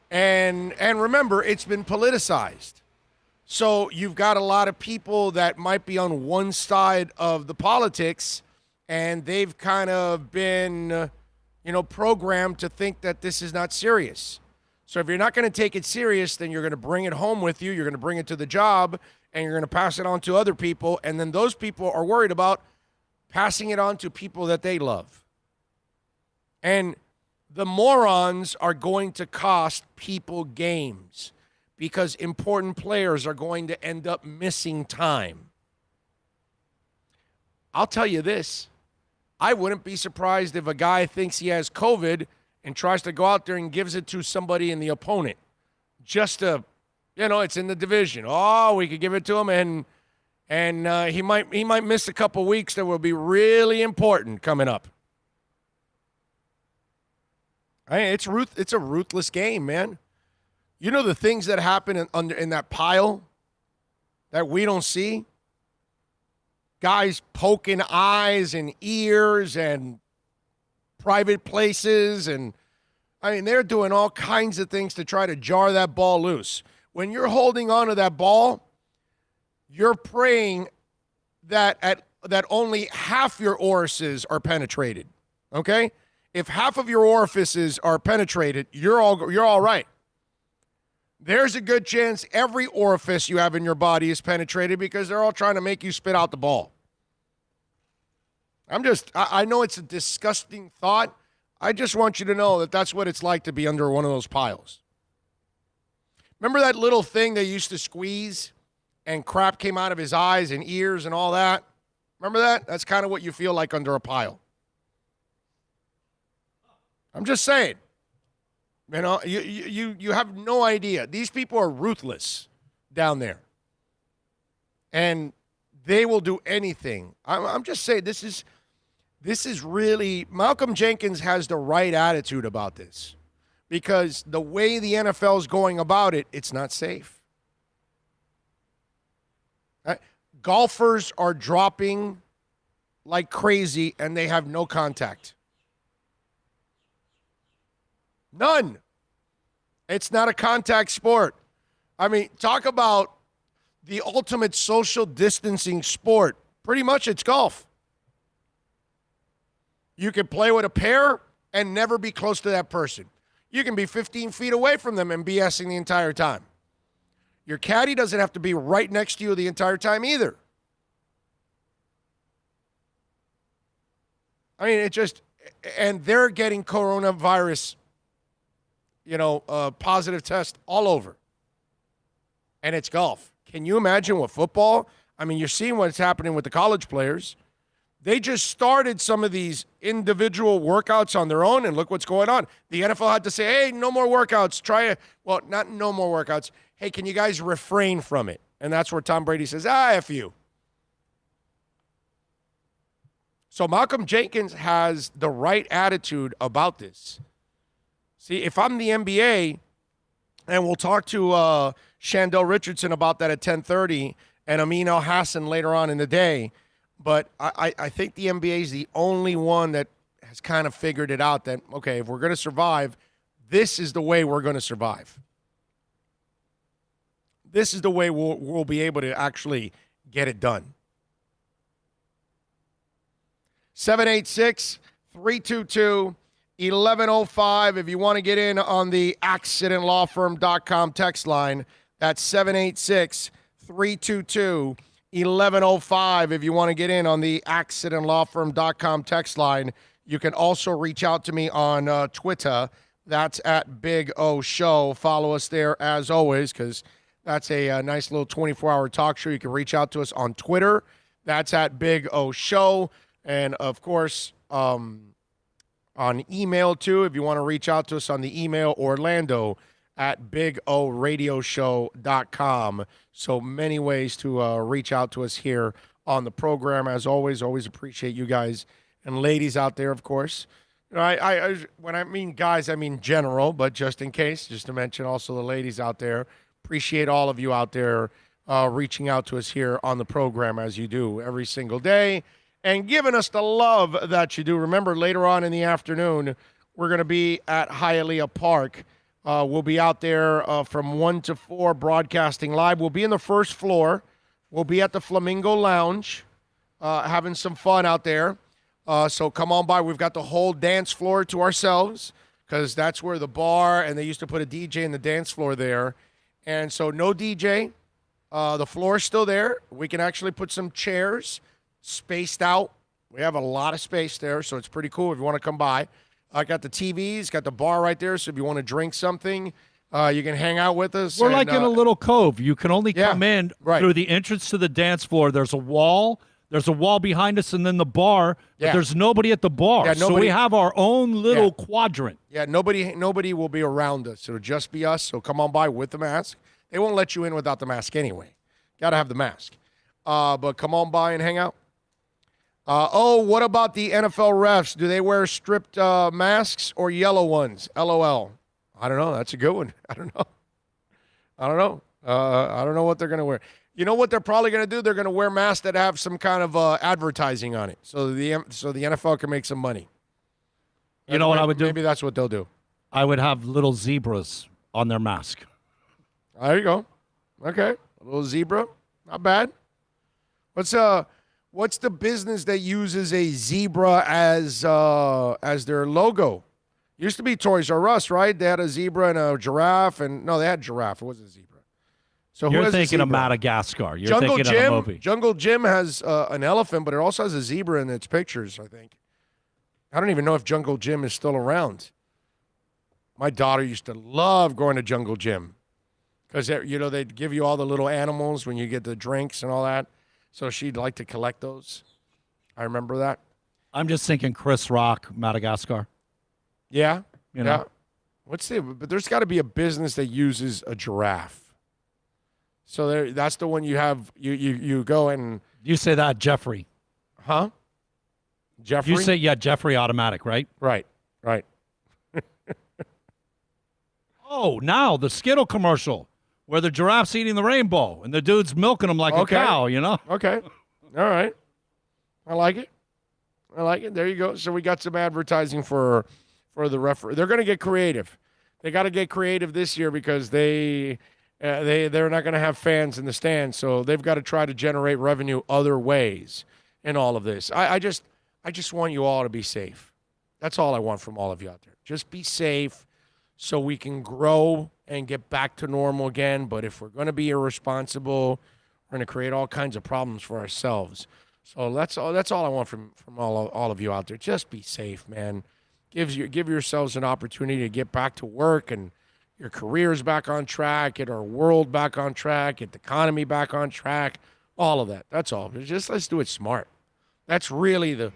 And remember, it's been politicized. So you've got a lot of people that might be on one side of the politics, and they've kind of been, programmed to think that this is not serious. So if you're not going to take it serious, then you're going to bring it home with you. You're going to bring it to the job, and you're going to pass it on to other people. And then those people are worried about passing it on to people that they love. And the morons are going to cost people games, because important players are going to end up missing time. I'll tell you this. I wouldn't be surprised if a guy thinks he has COVID and tries to go out there and gives it to somebody in the opponent. Just to, it's in the division. Oh, we could give it to him, and he might miss a couple weeks that will be really important coming up. It's a ruthless game, man. You know the things that happen in that pile that we don't see? Guys poking eyes and ears and private places. And, they're doing all kinds of things to try to jar that ball loose. When you're holding on to that ball, you're praying that only half your orifices are penetrated, okay? If half of your orifices are penetrated, you're all right. There's a good chance every orifice you have in your body is penetrated, because they're all trying to make you spit out the ball. I know it's a disgusting thought. I just want you to know that that's what it's like to be under one of those piles. Remember that little thing they used to squeeze and crap came out of his eyes and ears and all that? Remember that? That's kind of what you feel like under a pile. I'm just saying. You have no idea. These people are ruthless down there. And they will do anything. I'm just saying, this is really, Malcolm Jenkins has the right attitude about this, because the way the NFL is going about it, it's not safe. Golfers are dropping like crazy, and they have no contact. None. It's not a contact sport. Talk about the ultimate social distancing sport. Pretty much it's golf. You can play with a pair and never be close to that person. You can be 15 feet away from them and BSing the entire time. Your caddy doesn't have to be right next to you the entire time either. And they're getting coronavirus, positive test all over. And it's golf. Can you imagine what football? You're seeing what's happening with the college players. They just started some of these individual workouts on their own, and look what's going on. The NFL had to say, hey, no more workouts. Not no more workouts. Hey, can you guys refrain from it? And that's where Tom Brady says, F you. So Malcolm Jenkins has the right attitude about this. See, if I'm the NBA, and we'll talk to Shandell Richardson about that at 10:30 and Amin El-Hassan later on in the day, but I think the NBA is the only one that has kind of figured it out that, okay, if we're going to survive, this is the way we're going to survive. This is the way we'll be able to actually get it done. 786-322-1105. If you want to get in on the accidentlawfirm.com text line, that's 786-322-1105. If you want to get in on the accidentlawfirm.com text line, you can also reach out to me on Twitter. That's at Big O Show. Follow us there as always, because that's a nice little 24-hour talk show. You can reach out to us on Twitter. That's at Big O Show. And, of course, on email, too, if you want to reach out to us on the email, Orlando at BigORadioshow.com. So many ways to reach out to us here on the program. As always appreciate you guys and ladies out there, of course. You know, I when I mean guys, I mean general, but just in case, just to mention also the ladies out there. Appreciate all of you out there reaching out to us here on the program as you do every single day and giving us the love that you do. Remember, later on in the afternoon, we're going to be at Hialeah Park. We'll be out there from 1 to 4 broadcasting live. We'll be in the first floor. We'll be at the Flamingo Lounge having some fun out there. So come on by. We've got the whole dance floor to ourselves because that's where the bar, and they used to put a DJ in the dance floor there. And so no DJ. The floor is still there. We can actually put some chairs spaced out. We have a lot of space there, so it's pretty cool if you want to come by. I got the TVs, got the bar right there, so if you want to drink something, you can hang out with us. We're like in a little cove. You can only come in right through the entrance to the dance floor. There's a wall. There's a wall behind us, and then the bar. But there's nobody at the bar. Yeah, so we have our own little quadrant. Yeah, nobody will be around us. It'll just be us, so come on by with the mask. They won't let you in without the mask anyway. Got to have the mask. But come on by and hang out. What about the NFL refs? Do they wear stripped masks or yellow ones? LOL. I don't know. That's a good one. I don't know. I don't know what they're going to wear. You know what they're probably going to do? They're going to wear masks that have some kind of advertising on it, so the NFL can make some money. You know what I would do? Maybe that's what they'll do. I would have little zebras on their mask. There you go. Okay, a little zebra, not bad. What's the business that uses a zebra as their logo? Used to be Toys R Us, right? They had a zebra and a giraffe, and no, they had giraffe. It wasn't a zebra. So you're thinking of Madagascar. You're thinking of a movie. Jungle Jim has an elephant, but it also has a zebra in its pictures, I think. I don't even know if Jungle Jim is still around. My daughter used to love going to Jungle Jim because, you know, they'd give you all the little animals when you get the drinks and all that. So she'd like to collect those. I remember that. I'm just thinking Chris Rock, Madagascar. Yeah. You know? Yeah. But there's got to be a business that uses a giraffe. So that's the one you have. You go and you say that Jeffrey, huh? Jeffrey. You say Jeffrey Automatic, right? Right. Oh, now the Skittle commercial where the giraffe's eating the rainbow and the dude's milking them like a cow. You know? Okay. All right. I like it. There you go. So we got some advertising for the referee. They're going to get creative. They got to get creative this year because they're not going to have fans in the stands, so they've got to try to generate revenue other ways in all of this. I just want you all to be safe. That's all I want from all of you out there. Just be safe so we can grow and get back to normal again. But if we're going to be irresponsible, we're going to create all kinds of problems for ourselves. So that's all I want from all of you out there. Just be safe, man. Give yourselves an opportunity to get back to work and your careers back on track, get our world back on track, get the economy back on track, all of that. That's all. Just let's do it smart. That's really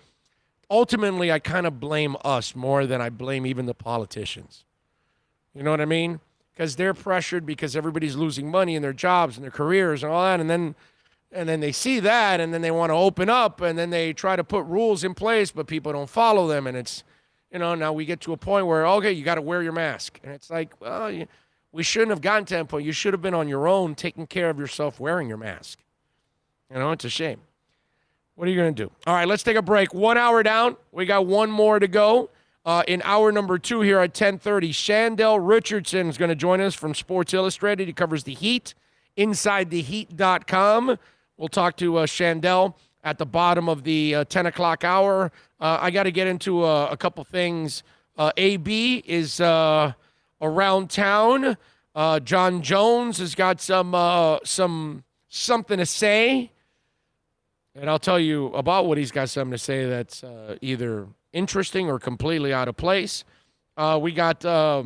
ultimately, I kind of blame us more than I blame even the politicians. You know what I mean? Because they're pressured because everybody's losing money in their jobs and their careers and all that. And then And then they see that, and then they want to open up, and then they try to put rules in place, but people don't follow them. And it's, now we get to a point where, okay, you got to wear your mask. And it's like, well, we shouldn't have gotten to that point. You should have been on your own, taking care of yourself, wearing your mask. It's a shame. What are you going to do? All right, let's take a break. 1 hour down. We got one more to go. In hour number 2 here at 10:30, Shandell Richardson is going to join us from Sports Illustrated. He covers the Heat, InsideTheHeat.com. We'll talk to Shandell at the bottom of the 10 o'clock hour. I got to get into a couple things. AB is around town. John Jones has got something to say. And I'll tell you about what he's got something to say that's either interesting or completely out of place. We got a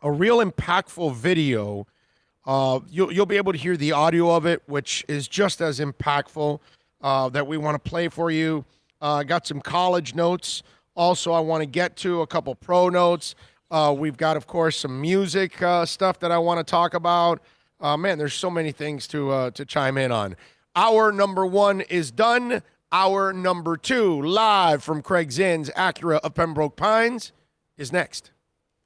real impactful video. You'll be able to hear the audio of it, which is just as impactful, that we want to play for you. Got some college notes. Also, I want to get to a couple pro notes. We've got, of course, some music stuff that I want to talk about. Man, there's so many things to chime in on. Hour number 1 is done. Hour number 2, live from Craig Zinn's Acura of Pembroke Pines, is next.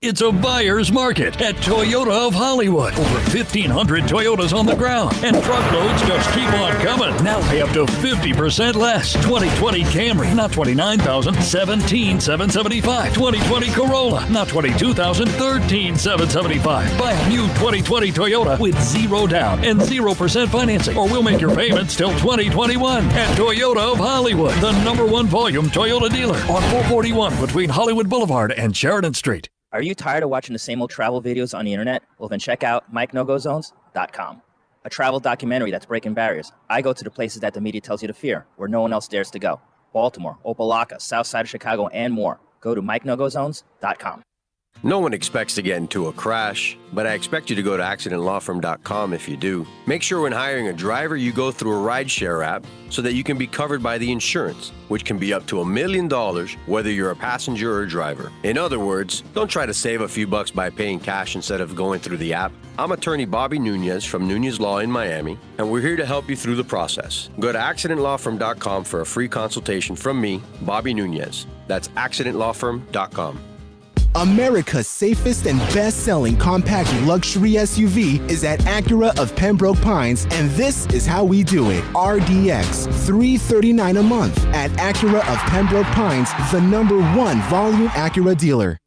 It's a buyer's market at Toyota of Hollywood. Over 1,500 Toyotas on the ground, and truckloads just keep on coming. Now pay up to 50% less. 2020 Camry, not $29,000, $17,775. 2020 Corolla, not $22,000, $13,775. Buy a new 2020 Toyota with 0 down and 0% financing, or we'll make your payments till 2021. At Toyota of Hollywood, the #1 volume Toyota dealer on 441 between Hollywood Boulevard and Sheridan Street. Are you tired of watching the same old travel videos on the internet? Well, then check out MikeNoGoZones.com, a travel documentary that's breaking barriers. I go to the places that the media tells you to fear, where no one else dares to go. Baltimore, Opelika, South Side of Chicago, and more. Go to MikeNoGoZones.com. No one expects to get into a crash, but I expect you to go to accidentlawfirm.com if you do. Make sure when hiring a driver, you go through a rideshare app so that you can be covered by the insurance, which can be up to $1 million whether you're a passenger or a driver. In other words, don't try to save a few bucks by paying cash instead of going through the app. I'm attorney Bobby Nunez from Nunez Law in Miami, and we're here to help you through the process. Go to accidentlawfirm.com for a free consultation from me, Bobby Nunez. That's accidentlawfirm.com. America's safest and best-selling compact luxury SUV is at Acura of Pembroke Pines, and this is how we do it. RDX, $339 a month at Acura of Pembroke Pines, the #1 volume Acura dealer.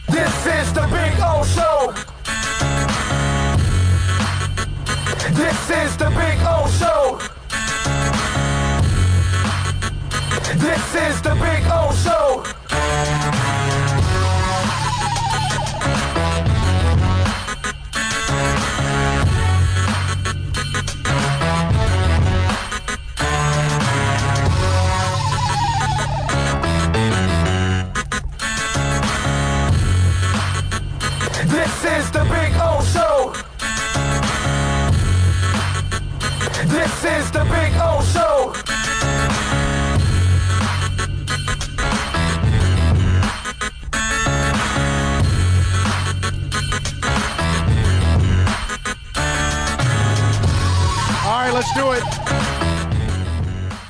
This is the Big O Show. This is the Big O Show. This is the Big O Show. This is the Big O Show. This is the Big O Show. All right, let's do it.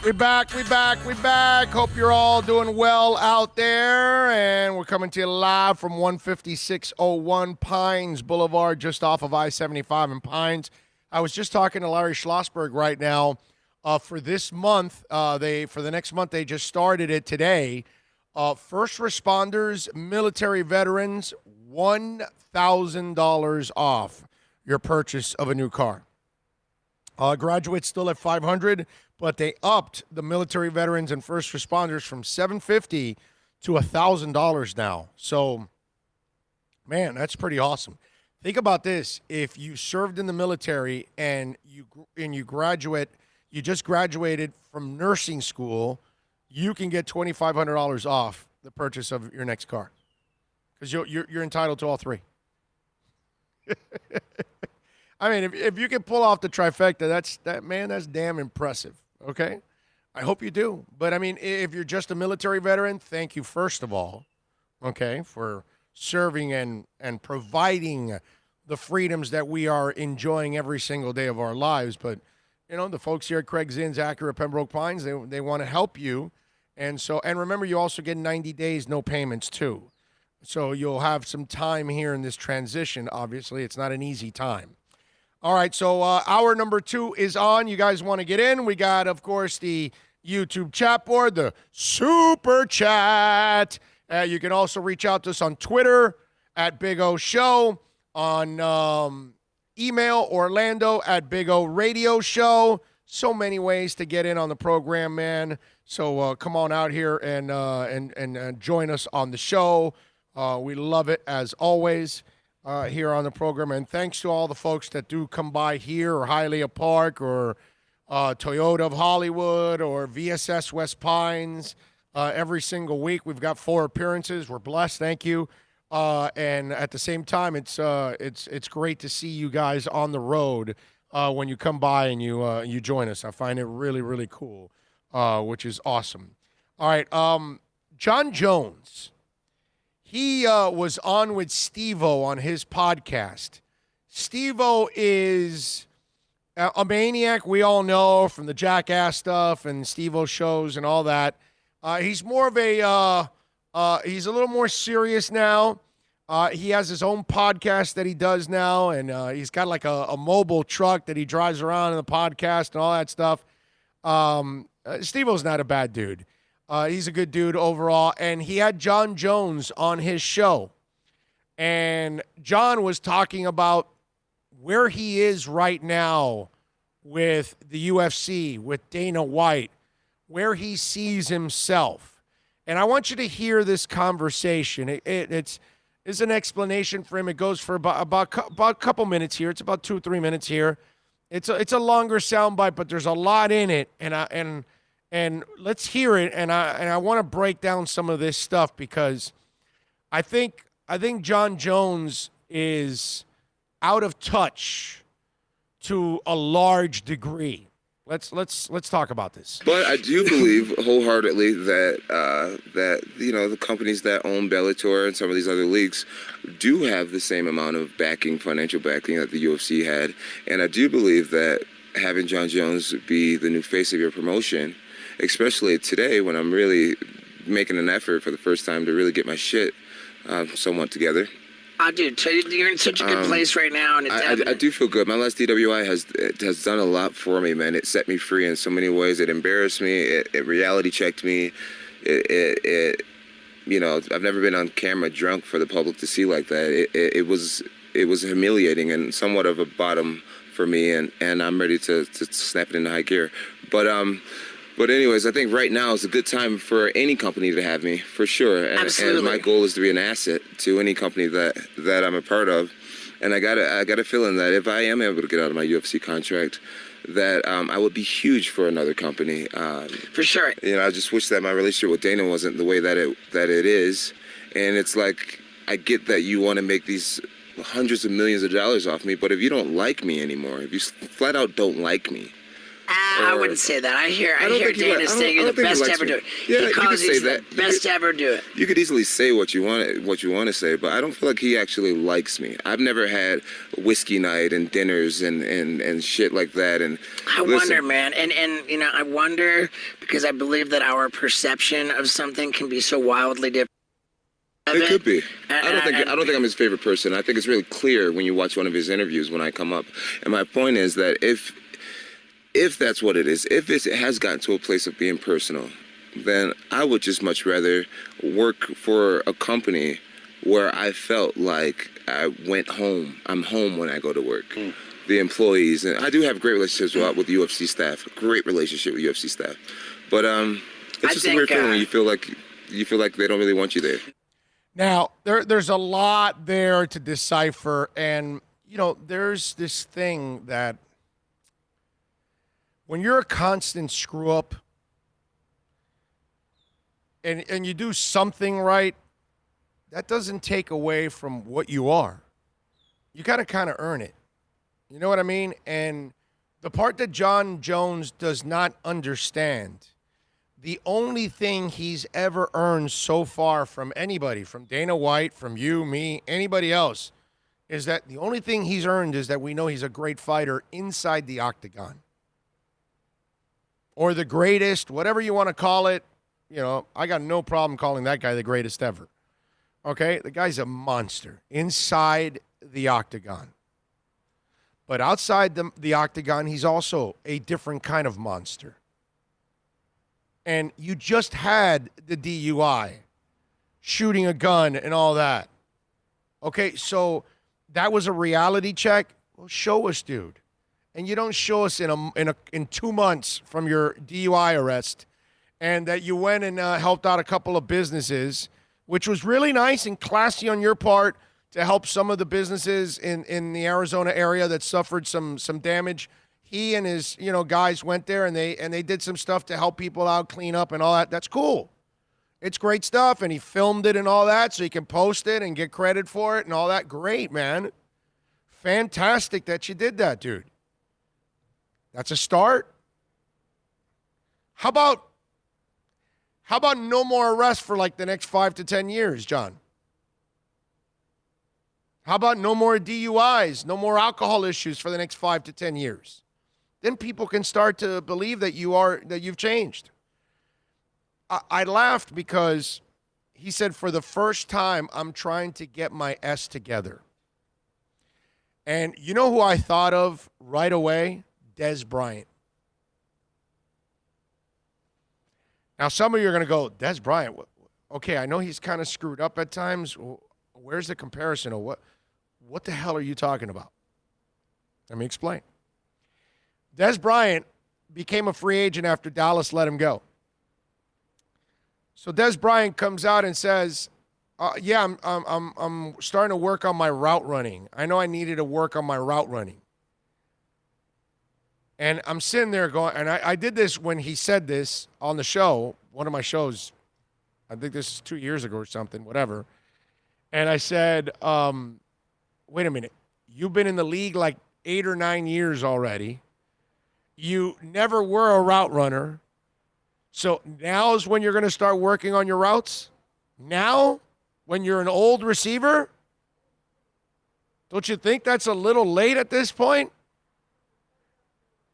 We back. Hope you're all doing well out there. And we're coming to you live from 15601 Pines Boulevard, just off of I-75 in Pines. I was just talking to Larry Schlossberg right now. For this month, for the next month, they just started it today. First responders, military veterans, $1,000 off your purchase of a new car. Graduates still at $500, but they upped the military veterans and first responders from $750 to $1,000 now. So, man, that's pretty awesome. Think about this. If you served in the military and you just graduated from nursing school, you can get $2,500 off the purchase of your next car because you're entitled to all three. I mean, if you can pull off the trifecta, that's damn impressive. Okay, I hope you do. But I mean, if you're just a military veteran, thank you first of all, okay, for serving and providing the freedoms that we are enjoying every single day of our lives. But the folks here at Craig Zinn's Acura Pembroke Pines, they want to help you. And remember, you also get 90 days, no payments too. So you'll have some time here in this transition. Obviously, it's not an easy time. All right, so hour number 2 is on. You guys want to get in? We got, of course, the YouTube chat board, the Super Chat. You can also reach out to us on Twitter at Big O Show, on email Orlando at Big O Radio Show. So many ways to get in on the program, man. So come on out here and join us on the show. We love it as always. Here on the program, and thanks to all the folks that do come by here, or Hialeah Park, or Toyota of Hollywood, or VSS West Pines. Every single week, we've got 4 appearances. We're blessed, thank you. And at the same time, it's great to see you guys on the road when you come by and you join us. I find it really, really cool, which is awesome. All right, Jon Jones. He was on with Steve-O on his podcast. Steve-O is a maniac, we all know, from the Jackass stuff and Steve-O shows and all that. He's more of he's a little more serious now. He has his own podcast that he does now, and he's got like a mobile truck that he drives around in the podcast and all that stuff. Steve-O's not a bad dude. He's a good dude overall, and he had Jon Jones on his show. And Jon was talking about where he is right now with the UFC, with Dana White, where he sees himself. And I want you to hear this conversation. It's an explanation for him. It goes for about a couple minutes here. It's about 2-3 minutes here. It's a longer soundbite, but there's a lot in it, and let's hear it. And I want to break down some of this stuff because I think Jon Jones is out of touch to a large degree. Let's talk about this. But I do believe wholeheartedly that the companies that own Bellator and some of these other leagues do have the same amount of financial backing that the UFC had, and I do believe that having Jon Jones be the new face of your promotion, especially today when I'm really making an effort for the first time to really get my shit somewhat together. Oh, dude, you're in such a good place right now, and I do feel good. My last DWI has done a lot for me, man. It set me free in so many ways. It embarrassed me. It reality checked me. I've never been on camera drunk for the public to see like that. It was humiliating and somewhat of a bottom for me, and I'm ready to snap it into high gear. But anyways, I think right now is a good time for any company to have me, for sure. And my goal is to be an asset to any company that I'm a part of. And I got a feeling that if I am able to get out of my UFC contract, that I would be huge for another company. For sure. I just wish that my relationship with Dana wasn't the way that it is. And it's like, I get that you want to make these hundreds of millions of dollars off me, but if you don't like me anymore, if you flat out don't like me, I wouldn't say that. I hear Dana saying you're the best to ever do it. Yeah, he calls you the best to ever do it. You could easily say what you want to say, but I don't feel like he actually likes me. I've never had whiskey night and dinners and shit like that. And I wonder, man, and I wonder because I believe that our perception of something can be so wildly different. It could be. I don't think I'm his favorite person. I think it's really clear when you watch one of his interviews when I come up. And my point is that if that's what it is, if it has gotten to a place of being personal, then I would just much rather work for a company where I felt like I went home. I'm home when I go to work. The employees, and I do have great relationships with UFC staff, great relationship with UFC staff. But it's just a weird feeling when you feel like they don't really want you there. Now, there's a lot there to decipher, and there's this thing that when you're a constant screw up and you do something right, that doesn't take away from what you are. You got to kind of earn it. You know what I mean? And the part that Jon Jones does not understand the only thing he's ever earned so far from anybody, from Dana White, from you, me, anybody else, is that the only thing he's earned is that we know he's a great fighter inside the octagon. Or the greatest, whatever you want to call it. You know, I got no problem calling that guy the greatest ever. Okay? The guy's a monster inside the octagon. But outside the octagon, he's also a different kind of monster. And you just had the DUI, shooting a gun and all that. Okay, so that was a reality check. Well, show us, dude. And you don't show us in 2 months from your DUI arrest, and that you went and helped out a couple of businesses, which was really nice and classy on your part to help some of the businesses in the Arizona area that suffered some damage. He and his guys went there and they did some stuff to help people out, clean up and all that. That's cool. It's great stuff, and he filmed it and all that so he can post it and get credit for it and all that. Great, man. Fantastic that you did that, dude. That's a start. How about no more arrests for like the next 5 to 10 years, John? How about no more DUIs, no more alcohol issues for the next 5 to 10 years? Then people can start to believe that you've changed. I laughed because he said, for the first time, I'm trying to get my S together. And you know who I thought of right away? Des Bryant. Now, some of you are going to go, Des Bryant, okay, I know he's kind of screwed up at times. Where's the comparison? Or what the hell are you talking about? Let me explain. Des Bryant became a free agent after Dallas let him go. So Des Bryant comes out and says, yeah, I'm starting to work on my route running. I know I needed to work on my route running. And I'm sitting there going, and I did this when he said this on the show, one of my shows. I think this is 2 years ago or something, whatever. And I said, wait a minute. You've been in the league like 8 or 9 years already. You never were a route runner. So now is when you're going to start working on your routes? Now? When you're an old receiver? Don't you think that's a little late at this point?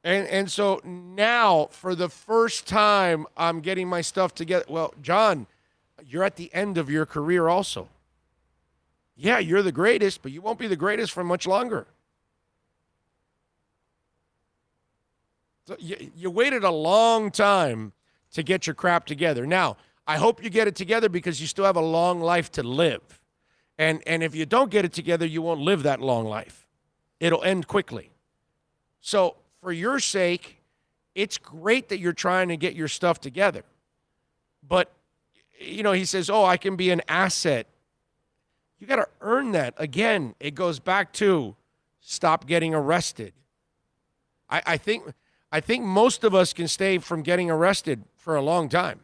And so now, for the first time, I'm getting my stuff together. Well, John, you're at the end of your career also. Yeah, you're the greatest, but you won't be the greatest for much longer. So you waited a long time to get your crap together. Now, I hope you get it together because you still have a long life to live. And if you don't get it together, you won't live that long life. It'll end quickly. So, for your sake, it's great that you're trying to get your stuff together. But, he says, I can be an asset. You got to earn that. Again, it goes back to stop getting arrested. I think most of us can stay from getting arrested for a long time.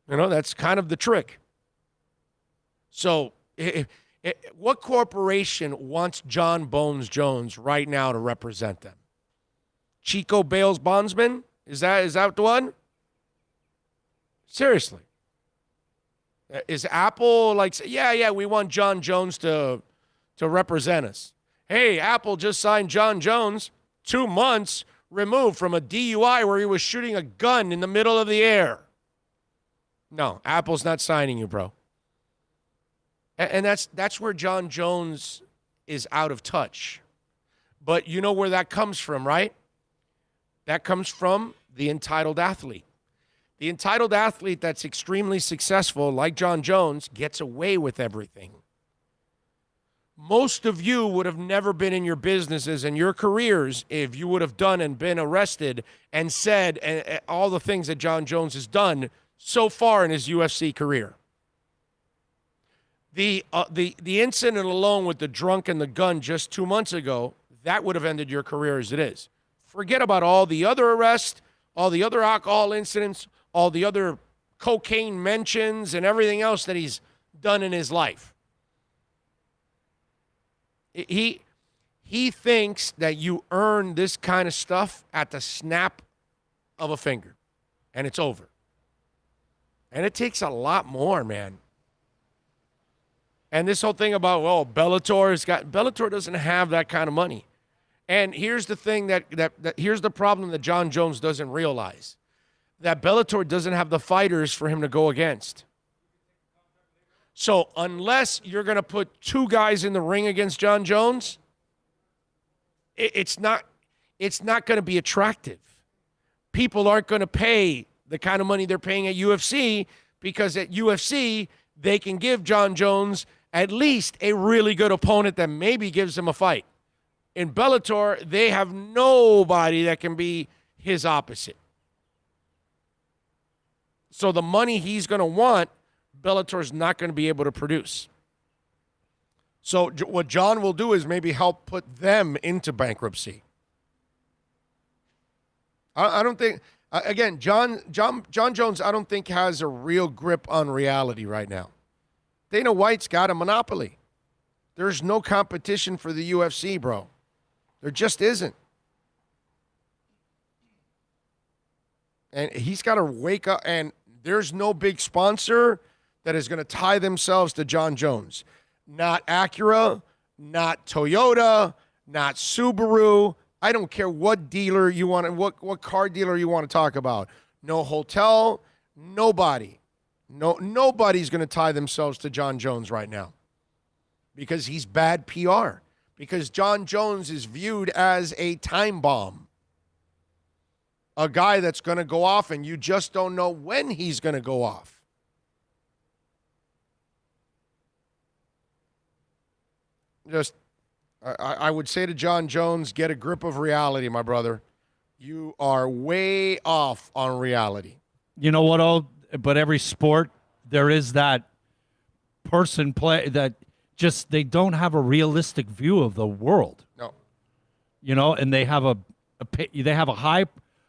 That's kind of the trick. So, what corporation wants John Bones Jones right now to represent them? Chico Bales Bondsman? Is that the one? Seriously. Is Apple like, yeah, we want John Jones to represent us. Hey, Apple just signed John Jones, 2 months removed from a DUI where he was shooting a gun in the middle of the air. No, Apple's not signing you, bro. And that's where John Jones is out of touch. But you know where that comes from, right? That comes from the entitled athlete. The entitled athlete that's extremely successful, like John Jones, gets away with everything. Most of you would have never been in your businesses and your careers if you would have done and been arrested and said all the things that John Jones has done so far in his UFC career. The incident alone with the drunk and the gun just 2 months ago, that would have ended your career as it is. Forget about all the other arrests, all the other alcohol incidents, all the other cocaine mentions, and everything else that he's done in his life. He thinks that you earn this kind of stuff at the snap of a finger. and it's over. And it takes a lot more, man. And this whole thing about, well, Bellator doesn't have that kind of money. And here's the thing here's the problem that John Jones doesn't realize. That Bellator doesn't have the fighters for him to go against. So unless you're going to put 2 guys in the ring against John Jones, it's not going to be attractive. People aren't going to pay the kind of money they're paying at UFC, because at UFC, they can give John Jones at least a really good opponent that maybe gives him a fight. In Bellator, they have nobody that can be his opposite. So the money he's going to want, Bellator's not going to be able to produce. So what John will do is maybe help put them into bankruptcy. I don't think, again, John Jones, I don't think has a real grip on reality right now. Dana White's got a monopoly. There's no competition for the UFC, bro. There just isn't. And he's got to wake up, and there's no big sponsor that is going to tie themselves to John Jones. Not Acura, not Toyota, not Subaru. I don't care what dealer you want, what car dealer you want to talk about. No hotel, nobody. Nobody's going to tie themselves to John Jones right now because he's bad PR. Because John Jones is viewed as a time bomb. A guy that's going to go off and you just don't know when he's going to go off. I would say to John Jones, get a grip of reality, my brother. You are way off on reality. You know what, but every sport, there is that person that just, they don't have a realistic view of the world. No. You know, and they have a high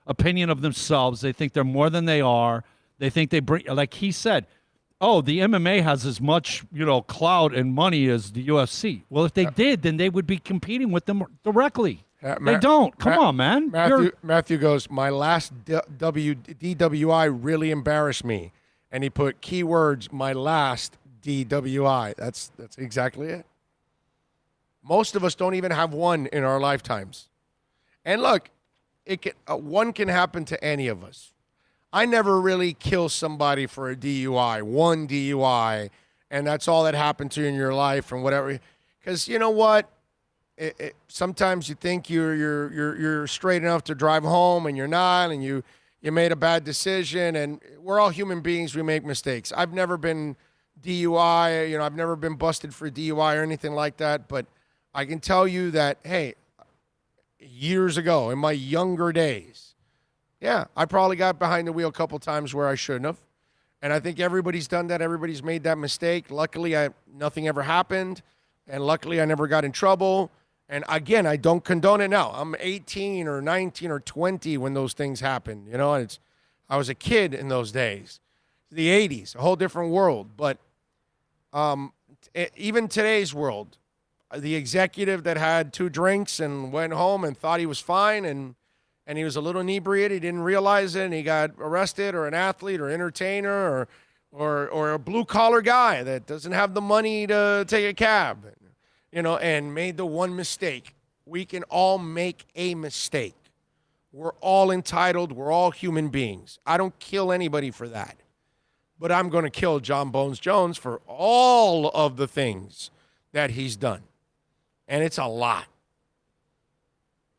opinion of themselves. They think they're more than they are. They think they bring, like he said, oh, the MMA has as much, clout and money as the UFC. Well, if they did, then they would be competing with them directly. They don't. Come on, man. Matthew goes, my last DWI really embarrassed me. And he put keywords, my last DWI. That's exactly it. Most of us don't even have one in our lifetimes. And look, one can happen to any of us. I never really kill somebody for a DUI, one DUI, and that's all that happened to you in your life and whatever. Because you know what? Sometimes you think you're straight enough to drive home, and you're not, and you made a bad decision. And we're all human beings. We make mistakes. I've never been DUI. I've never been busted for DUI or anything like that. But I can tell you that, hey, years ago, in my younger days, yeah, I probably got behind the wheel a couple times where I shouldn't have. And I think everybody's done that. Everybody's made that mistake. Luckily, nothing ever happened. And luckily, I never got in trouble. And again, I don't condone it now. I'm 18 or 19 or 20 when those things happened. And I was a kid in those days. The 80s, a whole different world. But even today's world, the executive that had 2 drinks and went home and thought he was fine and he was a little inebriated, he didn't realize it, and he got arrested, or an athlete or entertainer or a blue-collar guy that doesn't have the money to take a cab, and made the one mistake. We can all make a mistake. We're all entitled. We're all human beings. I don't kill anybody for that. But I'm going to kill John Bones Jones for all of the things that he's done. And it's a lot.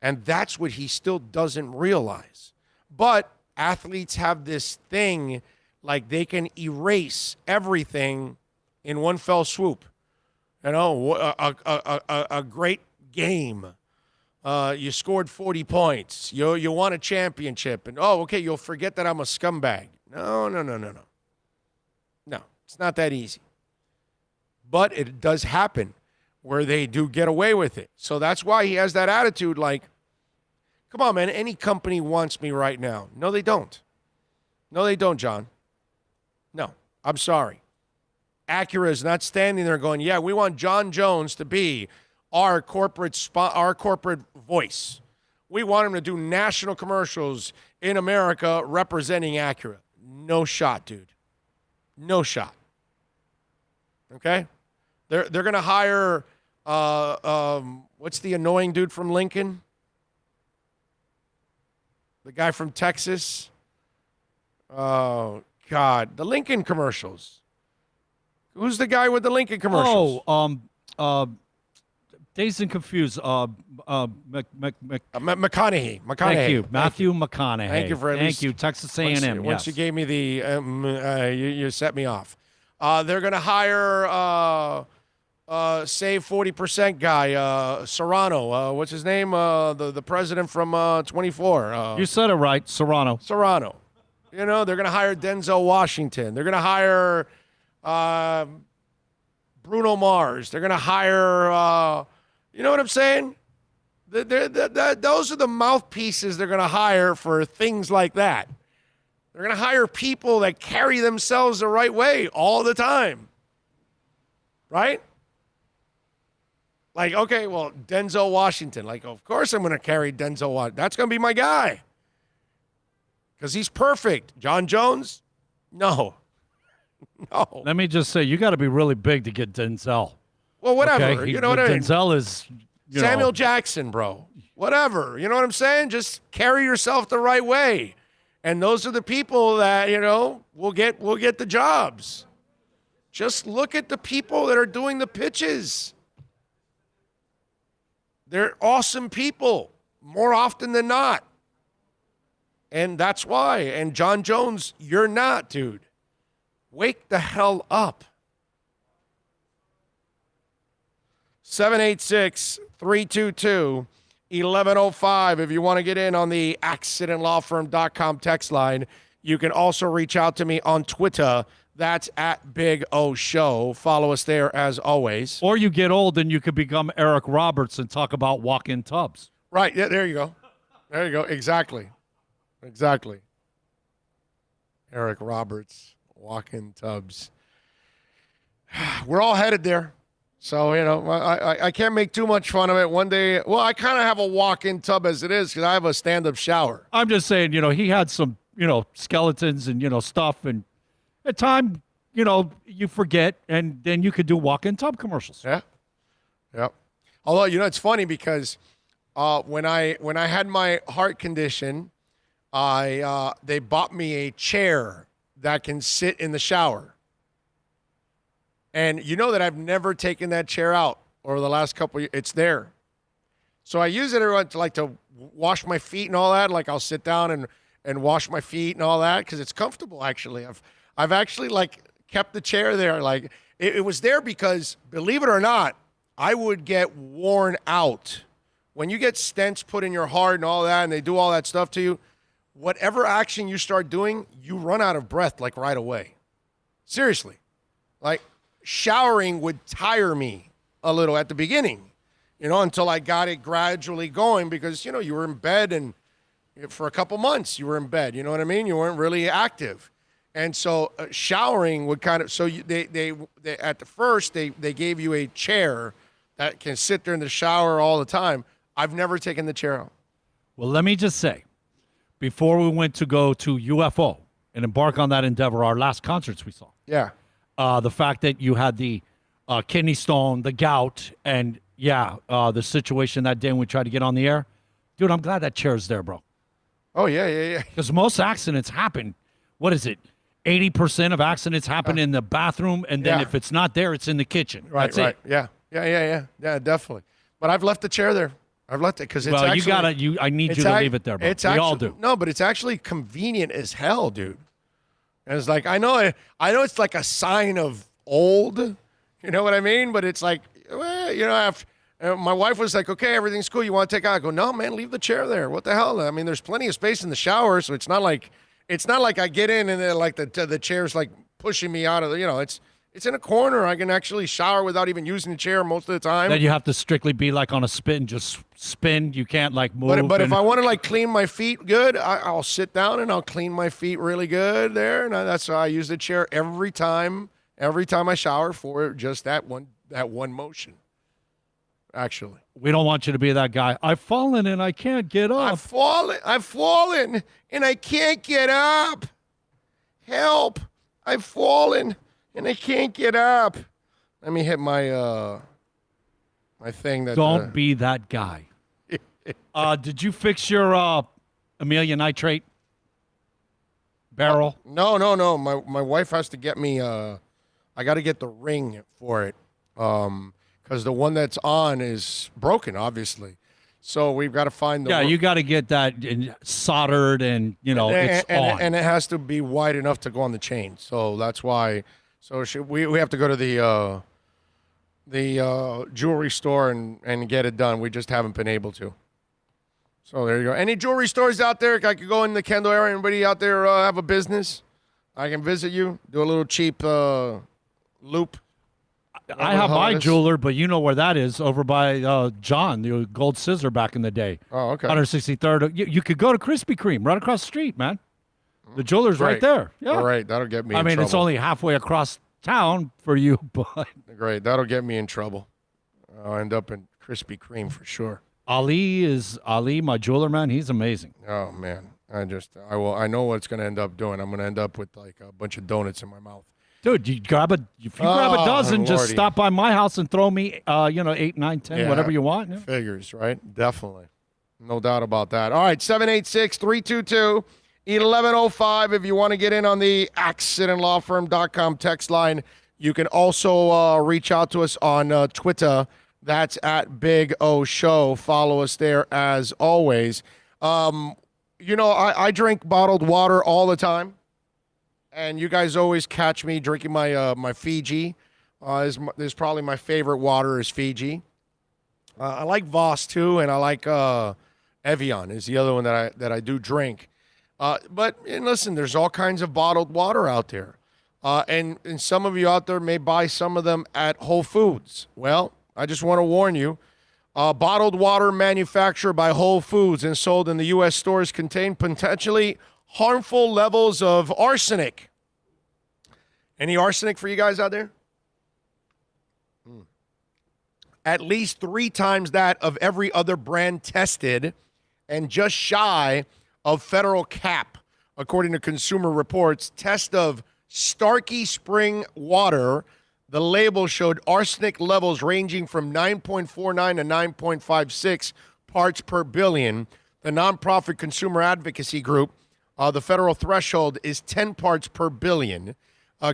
And that's what he still doesn't realize. But athletes have this thing, like they can erase everything in one fell swoop. A great game. You scored 40 points. You won a championship. And, you'll forget that I'm a scumbag. No. No, it's not that easy. But it does happen where they do get away with it. So that's why he has that attitude like, come on, man, any company wants me right now. No, they don't. No, they don't, John. No, I'm sorry. Acura is not standing there going, yeah, we want John Jones to be our corporate voice. We want him to do national commercials in America representing Acura. No shot, dude. No shot. Okay? They're going to hire, what's the annoying dude from Lincoln? The guy from Texas? Oh, God. The Lincoln commercials. Who's the guy with the Lincoln commercials? Dazed and Confused. McConaughey. Thank you. Matthew McConaughey. Thank you for at least. Thank you. Texas A&M. Once you gave me the, you set me off. They're going to hire Save 40% guy, Serrano. What's his name? The president from 24. You said it right, Serrano. Serrano. You know, they're going to hire Denzel Washington. They're going to hire Bruno Mars. They're going to hire, you know what I'm saying? Those are the mouthpieces they're going to hire for things like that. They're going to hire people that carry themselves the right way all the time. Right? Like, okay, well, Denzel Washington. Like, of course I'm going to carry Denzel Washington. That's going to be my guy. Because he's perfect. John Jones? No. No. Let me just say, you got to be really big to get Denzel. Well, whatever. Okay? You know what I mean? Denzel is Samuel Jackson, bro. Whatever. You know what I'm saying? Just carry yourself the right way. And those are the people that, you know, will get the jobs. Just look at the people that are doing the pitches. They're awesome people more often than not. And that's why. And John Jones, you're not, dude. Wake the hell up. 786-322-1105. If you want to get in on the accidentlawfirm.com text line, you can also reach out to me on Twitter. That's at Big O Show. Follow us there as always. Or you get old and you could become Eric Roberts and talk about walk-in tubs. Right. Yeah, there you go. There you go. Exactly. Exactly. Eric Roberts, walk-in tubs. We're all headed there. So, you know, I can't make too much fun of it. One day, well, I kind of have a walk-in tub as it is because I have a stand-up shower. I'm just saying, you know, he had some, you know, skeletons and, you know, stuff. And at time, you know, you forget, and then you could do walk-in tub commercials. Yeah. Yep. Although, you know, it's funny because when I had my heart condition, they bought me a chair that can sit in the shower. And you know that I've never taken that chair out over the last couple of years. It's there. So I use it every to wash my feet and all that. Like I'll sit down and wash my feet and all that because it's comfortable, actually. I've actually, like, kept the chair there. Like, it was there because, believe it or not, I would get worn out. When you get stents put in your heart and all that, and they do all that stuff to you, whatever action you start doing, you run out of breath, like, right away. Seriously. Like, showering would tire me a little at the beginning, you know, until I got it gradually going because, you know, you were in bed and for a couple months you were in bed, you know what I mean? You weren't really active. And so showering would kind of, so they at the first, they gave you a chair that can sit there in the shower all the time. I've never taken the chair out. Well, let me just say, before we went to go to UFO and embark on that endeavor, our last concerts we saw. Yeah. The fact that you had the kidney stone, the gout, and, the situation that day when we tried to get on the air. Dude, I'm glad that chair's there, bro. Oh, yeah. Because most accidents happen, what is it, 80% of accidents happen in the bathroom, and then if it's not there, it's in the kitchen. Right, That's right. it. Yeah, definitely. But I've left the chair there. I've left it because it's well, actually... I need you to leave it there, bro. We all do. No, but it's actually convenient as hell, dude. And it's like, I know it's like a sign of old, you know what I mean? But it's like, well, you know, my wife was like, okay, everything's cool. You want to take out? I go, no, man, leave the chair there. What the hell? I mean, there's plenty of space in the shower, so it's not like I get in and then like the chair's like pushing me out of the, you know, it's in a corner. I can actually shower without even using the chair most of the time. Then you have to strictly be like on a spin, just spin. You can't like move. But if I want to like clean my feet good, I'll sit down and I'll clean my feet really good there. And that's why I use the chair every time I shower for just that one motion. actually. We don't want you to be that guy. I've fallen and I can't get up. I've fallen and I can't get up. Help. I've fallen and I can't get up. Let me hit my my thing that Don't be that guy. Did you fix your Amelia nitrate barrel? No. My wife has to get me I got to get the ring for it. Because the one that's on is broken, obviously. So we've got to find the. Yeah, you got to get that soldered, and it's on. And it has to be wide enough to go on the chain. So that's why. So we have to go to the jewelry store and get it done. We just haven't been able to. So there you go. Any jewelry stores out there? I could go in the Kendall area. Anybody out there have a business? I can visit you. Do a little cheap loop. I have my jeweler, but you know where that is, over by John, the gold scissor back in the day. Oh, okay. 163rd. You could go to Krispy Kreme right across the street, man. The jeweler's right there. Yeah. All right, that'll get me in trouble. It's only halfway across town for you, but... Great, that'll get me in trouble. I'll end up in Krispy Kreme for sure. Ali, my jeweler, man. He's amazing. Oh, man. I know what it's going to end up doing. I'm going to end up with like a bunch of donuts in my mouth. Dude, if you grab a dozen, just stop by my house and throw me, 8, 9, 10, whatever you want. Yeah. Figures, right? Definitely. No doubt about that. All right, 786-322-1105. If you want to get in on the accidentlawfirm.com text line, you can also reach out to us on Twitter. That's at Big O Show. Follow us there as always. I drink bottled water all the time. And you guys always catch me drinking my my Fiji. Is probably my favorite water is Fiji. I like Voss too, and I like Evian is the other one that I do drink. But listen, there's all kinds of bottled water out there, and some of you out there may buy some of them at Whole Foods. Well, I just want to warn you. Bottled water manufactured by Whole Foods and sold in the U.S. stores contain potentially harmful levels of arsenic. Any arsenic for you guys out there? At least 3 times that of every other brand tested, and just shy of federal cap, according to Consumer Reports. Test of Starkey Spring water, the label showed arsenic levels ranging from 9.49 to 9.56 parts per billion. The nonprofit consumer advocacy group, the federal threshold is 10 parts per billion.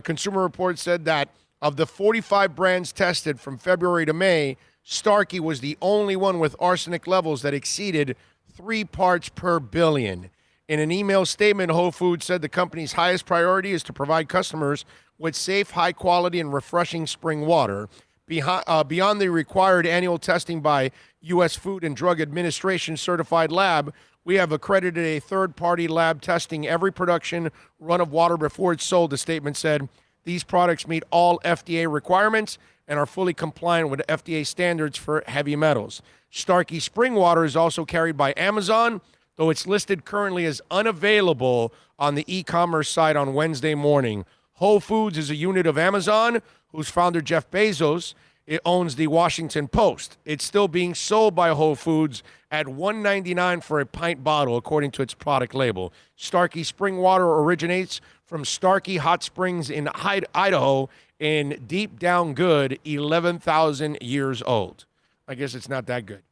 Consumer Reports said that of the 45 brands tested from February to May, Starkey was the only one with arsenic levels that exceeded 3 parts per billion. In an email statement, Whole Foods said the company's highest priority is to provide customers with safe, high-quality, and refreshing spring water. Beyond the required annual testing by U.S. Food and Drug Administration certified lab, we have accredited a third-party lab testing every production run of water before it's sold, the statement said. These products meet all FDA requirements and are fully compliant with FDA standards for heavy metals. Starkey Spring Water is also carried by Amazon, though it's listed currently as unavailable on the e-commerce site on Wednesday morning. Whole Foods is a unit of Amazon, whose founder, Jeff Bezos, it owns the Washington Post. It's still being sold by Whole Foods at $1.99 for a pint bottle, according to its product label. Starkey Spring Water originates from Starkey Hot Springs in Idaho, in deep down good, 11,000 years old. I guess it's not that good.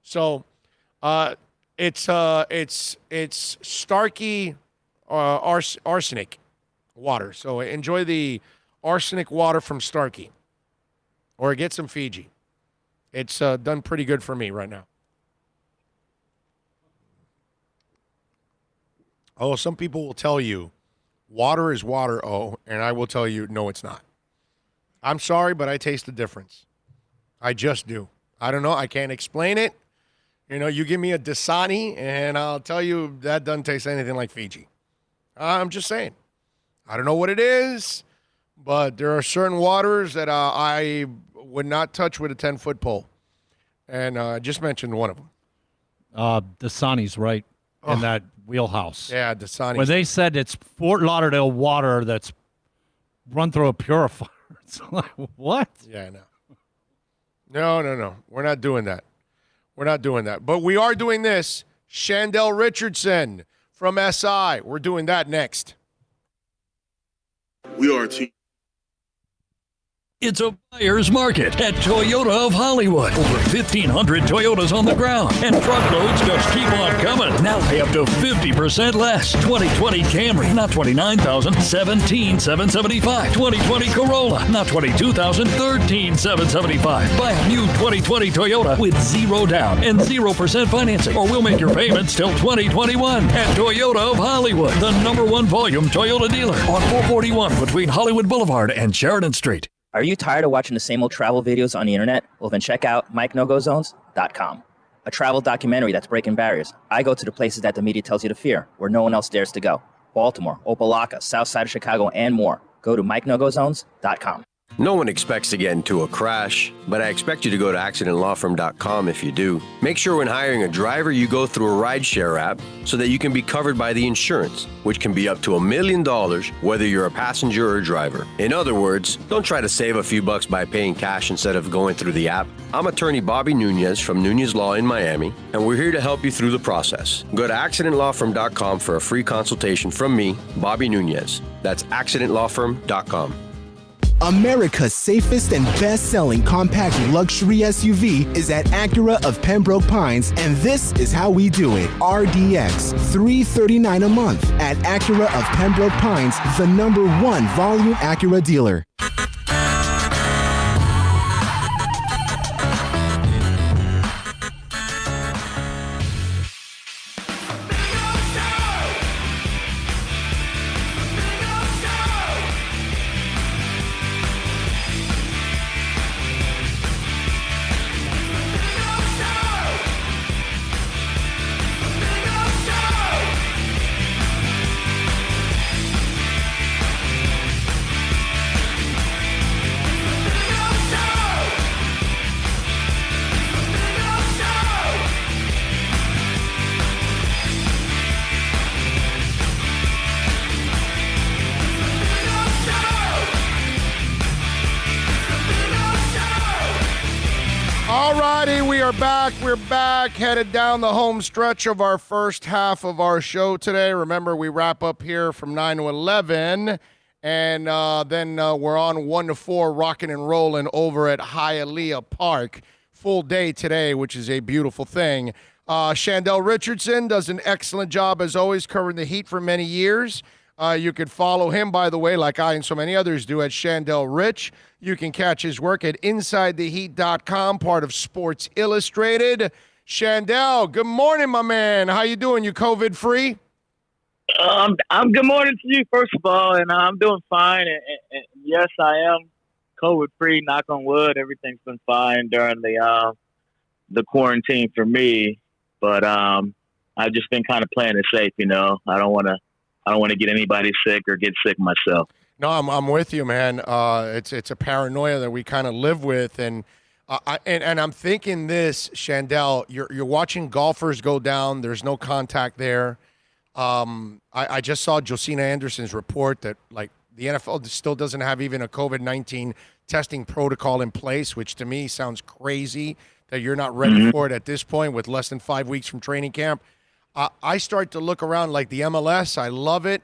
So, it's Starkey arsenic water. So enjoy the arsenic water from Starkey, or get some Fiji. It's done pretty good for me right now. Oh, some people will tell you water is water, and I will tell you, no, it's not. I'm sorry, but I taste the difference. I just do. I don't know. I can't explain it. You give me a Dasani, and I'll tell you that doesn't taste anything like Fiji. I'm just saying. I don't know what it is, but there are certain waters that I would not touch with a 10-foot pole. And I just mentioned one of them. Dasani's right in that wheelhouse. Yeah, Dasani. When they said it's Fort Lauderdale water that's run through a purifier, it's like, what? Yeah, I know. No. We're not doing that. But we are doing this. Shandell Richardson from SI. We're doing that next. We are a team. It's a buyer's market at Toyota of Hollywood. Over 1,500 Toyotas on the ground, and truckloads just keep on coming. Now pay up to 50% less. 2020 Camry, not $29,000, $17,775. 2020 Corolla, not $22,000, $13,775. Buy a new 2020 Toyota with 0 down and 0% financing, or we'll make your payments till 2021 at Toyota of Hollywood, the #1 volume Toyota dealer on 441 between Hollywood Boulevard and Sheridan Street. Are you tired of watching the same old travel videos on the internet? Well, then check out MikeNoGoZones.com, a travel documentary that's breaking barriers. I go to the places that the media tells you to fear, where no one else dares to go. Baltimore, Opelika, South Side of Chicago, and more. Go to MikeNoGoZones.com. No one expects to get into a crash, but I expect you to go to accidentlawfirm.com if you do. Make sure when hiring a driver, you go through a rideshare app so that you can be covered by the insurance, which can be up to $1 million whether you're a passenger or a driver. In other words, don't try to save a few bucks by paying cash instead of going through the app. I'm attorney Bobby Nunez from Nunez Law in Miami, and we're here to help you through the process. Go to accidentlawfirm.com for a free consultation from me, Bobby Nunez. That's accidentlawfirm.com. America's safest and best-selling compact luxury SUV is at Acura of Pembroke Pines, and this is how we do it. RDX, $339 a month at Acura of Pembroke Pines, the #1 volume Acura dealer. We're back, headed down the home stretch of our first half of our show today. Remember, we wrap up here from 9 to 11, and then we're on 1 to 4, rocking and rolling over at Hialeah Park. Full day today, which is a beautiful thing. Shandell Richardson does an excellent job, as always, covering the Heat for many years. You could follow him, by the way, like I and so many others do, at Shandell Rich. You can catch his work at InsideTheHeat.com, part of Sports Illustrated. Shandell, good morning, my man. How you doing? You COVID-free? I'm good morning to you, first of all, and I'm doing fine. And yes, I am COVID-free, knock on wood. Everything's been fine during the quarantine for me. But I've just been kind of playing it safe, you know. I don't want to get anybody sick or get sick myself. No, I'm with you, man. It's a paranoia that we kind of live with, and I'm thinking this, Shandell. You're watching golfers go down. There's no contact there. I just saw Josina Anderson's report that like the NFL still doesn't have even a COVID-19 testing protocol in place, which to me sounds crazy that you're not ready for it at this point with less than 5 weeks from training camp. I start to look around like the MLS. I love it,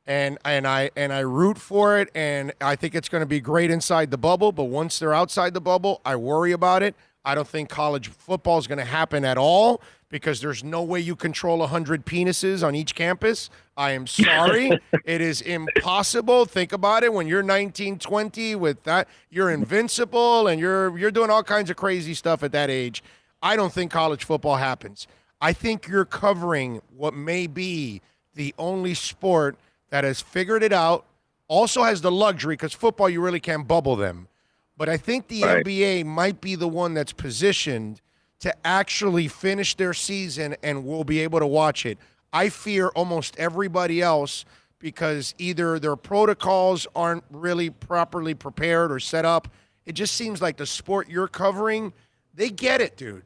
and I root for it, and I think it's going to be great inside the bubble. But once they're outside the bubble, I worry about it. I don't think college football is going to happen at all because there's no way you control 100 penises on each campus. I am sorry. It is impossible. Think about it. When you're 19, 20 with that, you're invincible, and you're doing all kinds of crazy stuff at that age. I don't think college football happens. I think you're covering what may be the only sport that has figured it out, also has the luxury, because football, you really can't bubble them. But I think the NBA might be the one that's positioned to actually finish their season and we'll be able to watch it. I fear almost everybody else because either their protocols aren't really properly prepared or set up. It just seems like the sport you're covering, they get it, dude.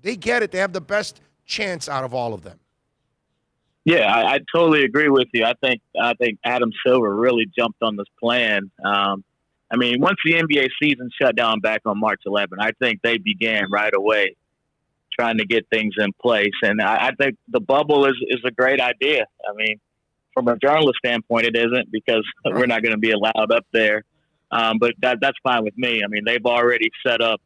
They get it. They have the best chance out of all of them. Yeah, I totally agree with you. I think Adam Silver really jumped on this plan. I mean, once the NBA season shut down back on March 11, I think they began right away trying to get things in place. And I think the bubble is a great idea. I mean, from a journalist standpoint, it isn't because we're not going to be allowed up there. But that's fine with me. I mean, they've already set up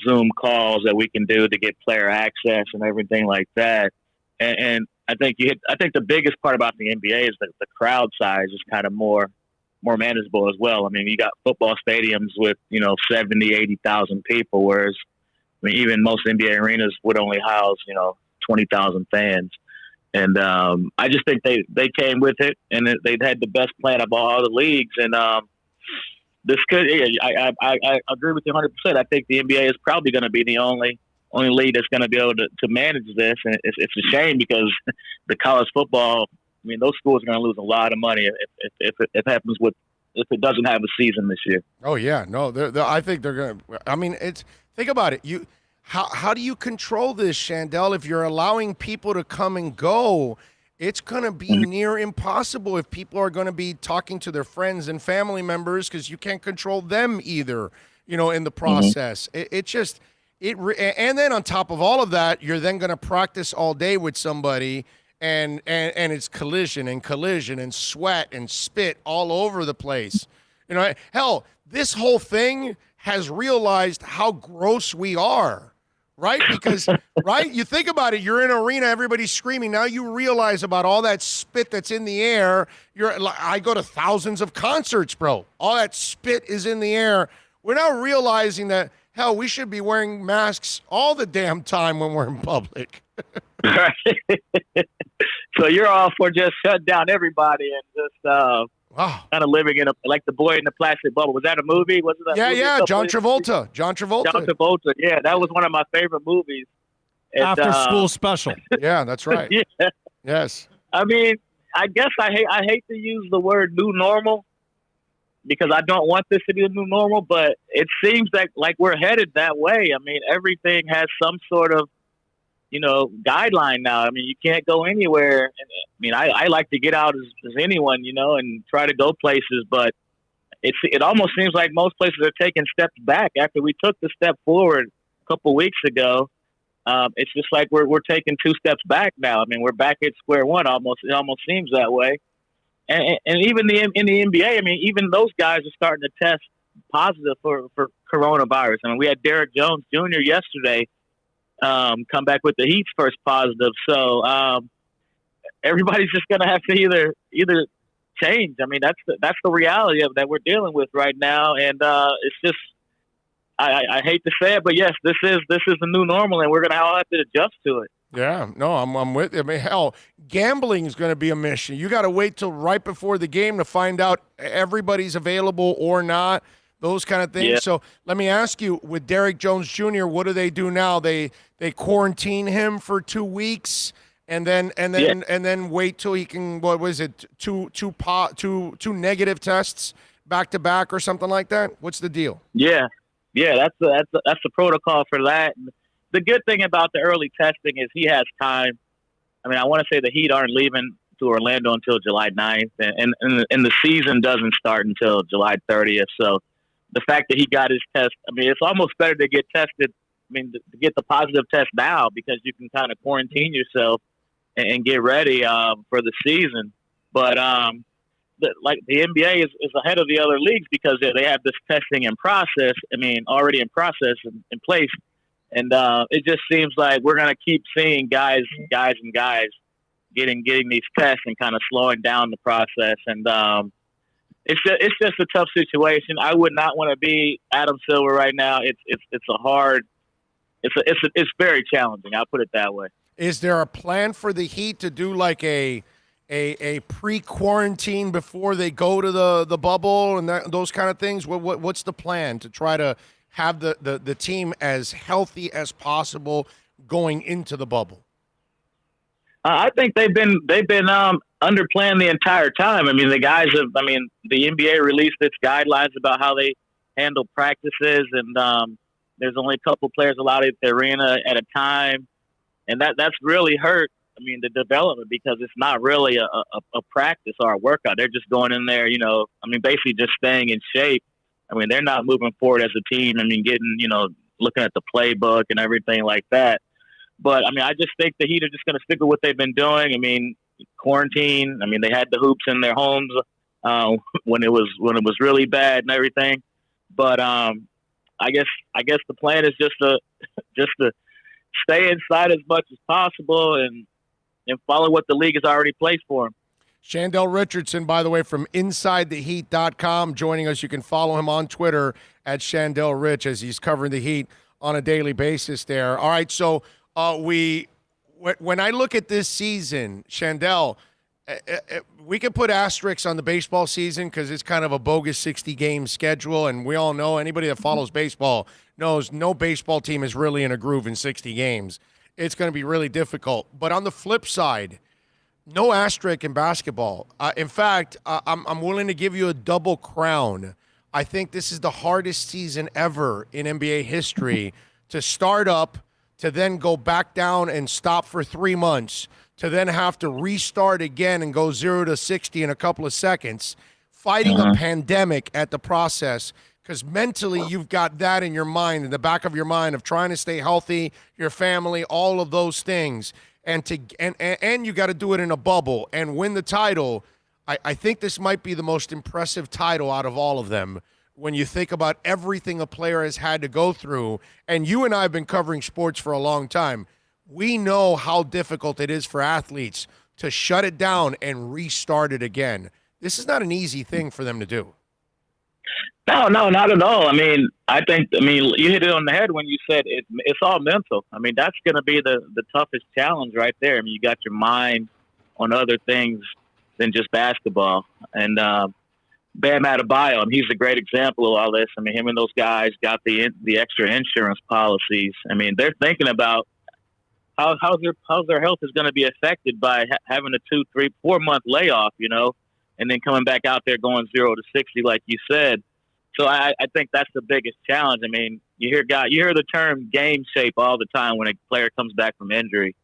Zoom calls that we can do to get player access and everything like that. And I think the biggest part about the NBA is that the crowd size is kind of more manageable as well. I mean, you got football stadiums with 70,000, 80,000 people, whereas I mean, even most NBA arenas would only house 20,000 fans. And I just think they came with it, and they've had the best plan of all the leagues. And this could, I agree with you 100%. I think the NBA is probably going to be the only league that's going to be able to manage this. And it's a shame because the college football, I mean, those schools are going to lose a lot of money if it happens if it doesn't have a season this year. Oh yeah, no, I think they're going to. I mean, think about it. How do you control this, Shandell? If you're allowing people to come and go, it's going to be near impossible if people are going to be talking to their friends and family members because you can't control them either, in the process. And then on top of all of that, you're then going to practice all day with somebody and it's collision and sweat and spit all over the place. Hell, this whole thing has realized how gross we are. Right? Because, right? You think about it, you're in an arena, everybody's screaming. Now you realize about all that spit that's in the air. I go to thousands of concerts, bro. All that spit is in the air. We're now realizing that, hell, we should be wearing masks all the damn time when we're in public. So you're all for just shutting down everybody and just kind of living in like the boy in the plastic bubble. Was that a movie? Was it? Yeah. John Travolta. Yeah, that was one of my favorite movies. After school special. Yeah, that's right. Yeah. Yes. I mean, I guess I hate to use the word new normal because I don't want this to be a new normal, but it seems like we're headed that way. I mean, everything has some sort of guideline now. I mean, you can't go anywhere. I mean, I like to get out as anyone, and try to go places, but it almost seems like most places are taking steps back after we took the step forward a couple weeks ago. It's just like we're taking 2 steps back now. I mean, we're back at square one almost. It almost seems that way. And even in the NBA, I mean, even those guys are starting to test positive for coronavirus. I mean, we had Derek Jones Jr. yesterday come back with the Heat's first positive. So everybody's just going to have to either change. I mean, that's the reality of that we're dealing with right now. And it's just, I hate to say it, but yes, this is the new normal, and we're going to all have to adjust to it. Yeah, no, I'm with you. I mean, hell, gambling is going to be a mission. You got to wait till right before the game to find out everybody's available or not. Those kind of things. Yeah. So let me ask you, with Derek Jones Jr., what do they do now? They quarantine him for 2 weeks, and then wait till he can. What was it? Two negative tests back to back or something like that. What's the deal? Yeah. That's the protocol for that. And the good thing about the early testing is he has time. I mean, I want to say the Heat aren't leaving to Orlando until July 9th, and the season doesn't start until July 30th. So the fact that he got his test, I mean, it's almost better to get tested. I mean, to get the positive test now because you can kind of quarantine yourself and get ready for the season. But the NBA is ahead of the other leagues because they have this testing in process. I mean, already in process in place, and it just seems like we're going to keep seeing guys getting these tests and kind of slowing down the process. And it's just a tough situation. I would not want to be Adam Silver right now. It's very challenging. I'll put it that way. Is there a plan for the Heat to do like a pre-quarantine before they go to the bubble and those kind of things? What's the plan to try to have the team as healthy as possible going into the bubble? I think they've been underplanned the entire time. I mean, the NBA released its guidelines about how they handle practices, and there's only a couple players allowed at the arena at a time, and that's really hurt the development, because it's not really a practice or a workout. They're just going in there, basically just staying in shape. They're not moving forward as a team. Getting, looking at the playbook and everything like that. But, I just think the Heat are just going to stick with what they've been doing. Quarantine. They had the hoops in their homes when it was really bad and everything. But I guess the plan is just to stay inside as much as possible and follow what the league has already placed for him. Chandell Richardson, by the way, from InsideTheHeat.com, joining us. You can follow him on Twitter at Chandell Rich as he's covering the Heat on a daily basis there. All right, so when I look at this season, Chandell, we can put asterisks on the baseball season because it's kind of a bogus 60-game schedule, and we all know, anybody that follows baseball knows no baseball team is really in a groove in 60 games. It's going to be really difficult. But on the flip side, no asterisk in basketball. In fact, I'm willing to give you a double crown. I think this is the hardest season ever in NBA history to start up, to then go back down and stop for 3 months, to then have to restart again and go 0 to 60 in a couple of seconds, fighting a pandemic at the process, because mentally you've got that in your mind, in the back of your mind, of trying to stay healthy, your family, all of those things. And you got to do it in a bubble and win the title. I think this might be the most impressive title out of all of them when you think about everything a player has had to go through. And you and I have been covering sports for a long time. We know how difficult it is for athletes to shut it down and restart it again. This is not an easy thing for them to do. No, not at all. I think you hit it on the head when you said it's all mental. That's going to be the toughest challenge right there. You got your mind on other things than just basketball. And Bam Adebayo, he's a great example of all this. Him and those guys got the extra insurance policies. They're thinking about how their health is going to be affected by having a 2, 3, 4 month layoff, and then coming back out there going 0 to 60, like you said. So I think that's the biggest challenge. You hear the term game shape all the time when a player comes back from injury,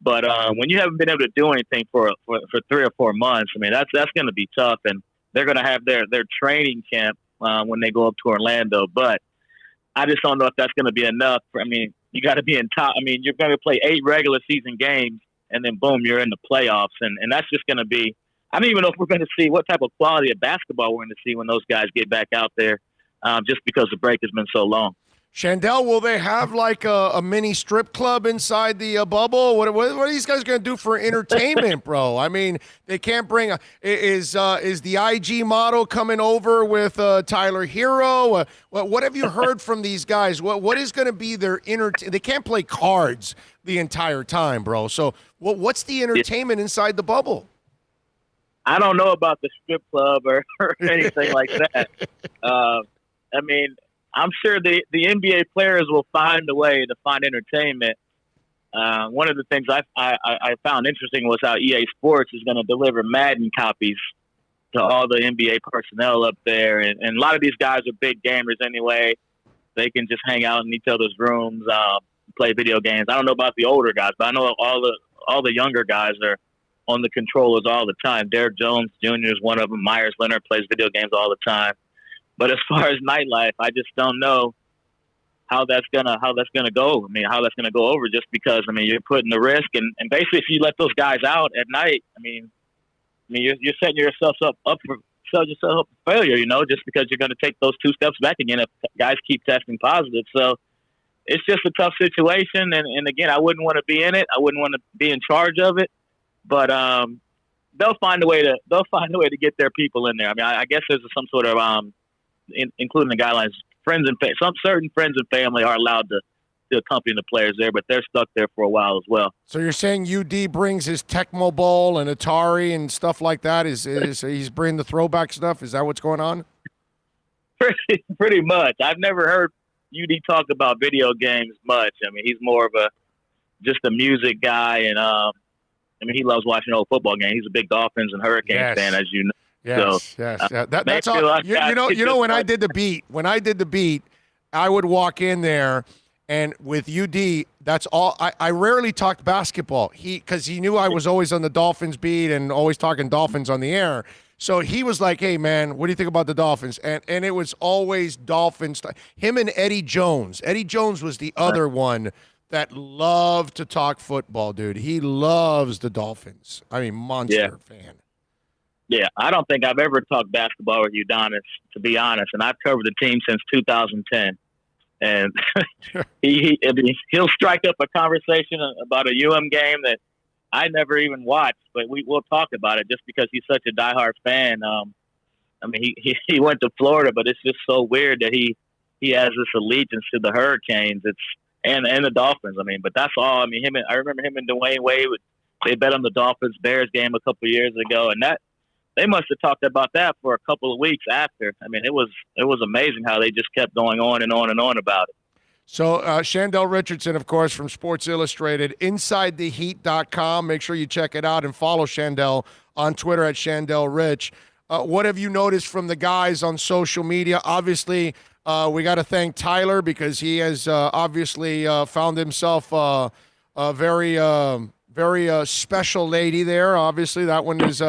but when you haven't been able to do anything for 3 or 4 months, that's going to be tough. And they're going to have their training camp when they go up to Orlando. But I just don't know if that's going to be enough. You got to be in top. You're going to play 8 regular season games, and then boom, you're in the playoffs, and that's just going to be. I don't even know if we're going to see what type of quality of basketball we're going to see when those guys get back out there, just because the break has been so long. Chandell, will they have like a mini strip club inside the bubble? What are these guys going to do for entertainment, bro? They can't bring is the IG model coming over with Tyler Hero? What have you heard from these guys? What is going to be their They can't play cards the entire time, bro. So what's the entertainment inside the bubble? I don't know about the strip club or anything like that. I'm sure the NBA players will find a way to find entertainment. One of the things I found interesting was how EA Sports is going to deliver Madden copies to all the NBA personnel up there. And a lot of these guys are big gamers anyway. They can just hang out in each other's rooms, play video games. I don't know about the older guys, but I know all the younger guys are on the controllers all the time. Derek Jones Jr. is one of them. Myers Leonard plays video games all the time. But as far as nightlife, I just don't know how that's gonna go. How that's gonna go over, just because you're putting the risk, and basically if you let those guys out at night, you're setting yourself up for failure. Just because you're gonna take those 2 steps back again if guys keep testing positive. So it's just a tough situation, and again, I wouldn't want to be in it. I wouldn't want to be in charge of it. But they'll find a way to get their people in there. I guess there's some sort of including the guidelines. Some certain friends and family are allowed to accompany the players there, but they're stuck there for a while as well. So you're saying UD brings his Tecmo Bowl and Atari and stuff like that? Is he's bringing the throwback stuff? Is that what's going on? Pretty much. I've never heard UD talk about video games much. He's more of just a music guy, and he loves watching old football games. He's a big Dolphins and Hurricanes fan, as you know. Yes. That's all. You know, when I did the beat, I would walk in there, And with UD, that's all. I rarely talked basketball. Because he knew I was always on the Dolphins beat and always talking Dolphins on the air. So he was like, "Hey man, what do you think about the Dolphins?" And it was always Dolphins. Him and Eddie Jones. Eddie Jones was the other one that loved to talk football, dude. He loves the Dolphins. I mean, monster fan. Yeah, I don't think I've ever talked basketball with Udonis, to be honest. And I've covered the team since 2010. And he'll strike up a conversation about a UM game that I never even watched, but we'll talk about it just because he's such a diehard fan. I mean, he went to Florida, but it's just so weird that he has this allegiance to the Hurricanes. And the Dolphins. I mean, but that's all. I mean, I remember him and Dwayne Wade. They bet on the Dolphins-Bears game a couple of years ago, and they must have talked about that for a couple of weeks after. I mean, it was amazing how they just kept going on and on and on about it. So Shandell Richardson, of course, from Sports Illustrated, InsideTheHeat.com. Make sure you check it out and follow Shandell on Twitter at ShandellRich. What have you noticed from the guys on social media? Obviously, we got to thank Tyler because he has obviously found himself a very special lady there. Obviously, that one is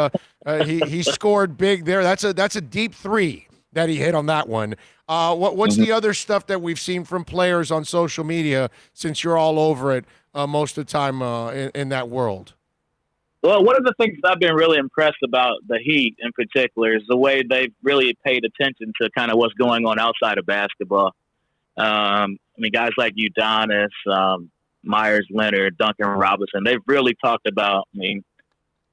he scored big there. That's a deep three that he hit on that one. What's the other stuff that we've seen from players on social media since you're all over it most of the time in that world? Well, one of the things I've been really impressed about the Heat in particular is the way they've really paid attention to kind of what's going on outside of basketball. I mean, guys like Udonis, Myers Leonard, Duncan Robinson, they've really talked about, I mean,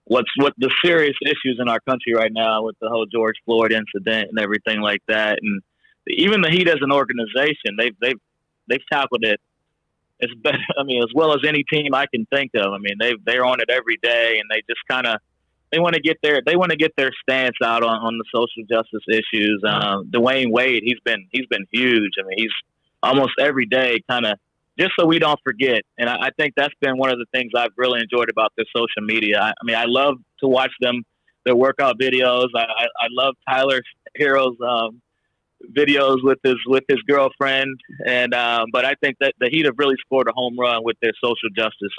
what the serious issues in our country right now with the whole George Floyd incident and everything like that. And even the Heat as an organization, they've tackled it as better, I mean, as well as any team I can think of. I mean, they're on it every day, and they just kind of they want to get their stance out on the social justice issues. Dwayne Wade, he's been huge. I mean, he's almost every day kind of just so we don't forget. And I think that's been one of the things I've really enjoyed about their social media. I mean, I love to watch their workout videos. I love Tyler Herro's videos with his girlfriend, and but I think that the Heat have really scored a home run with their social justice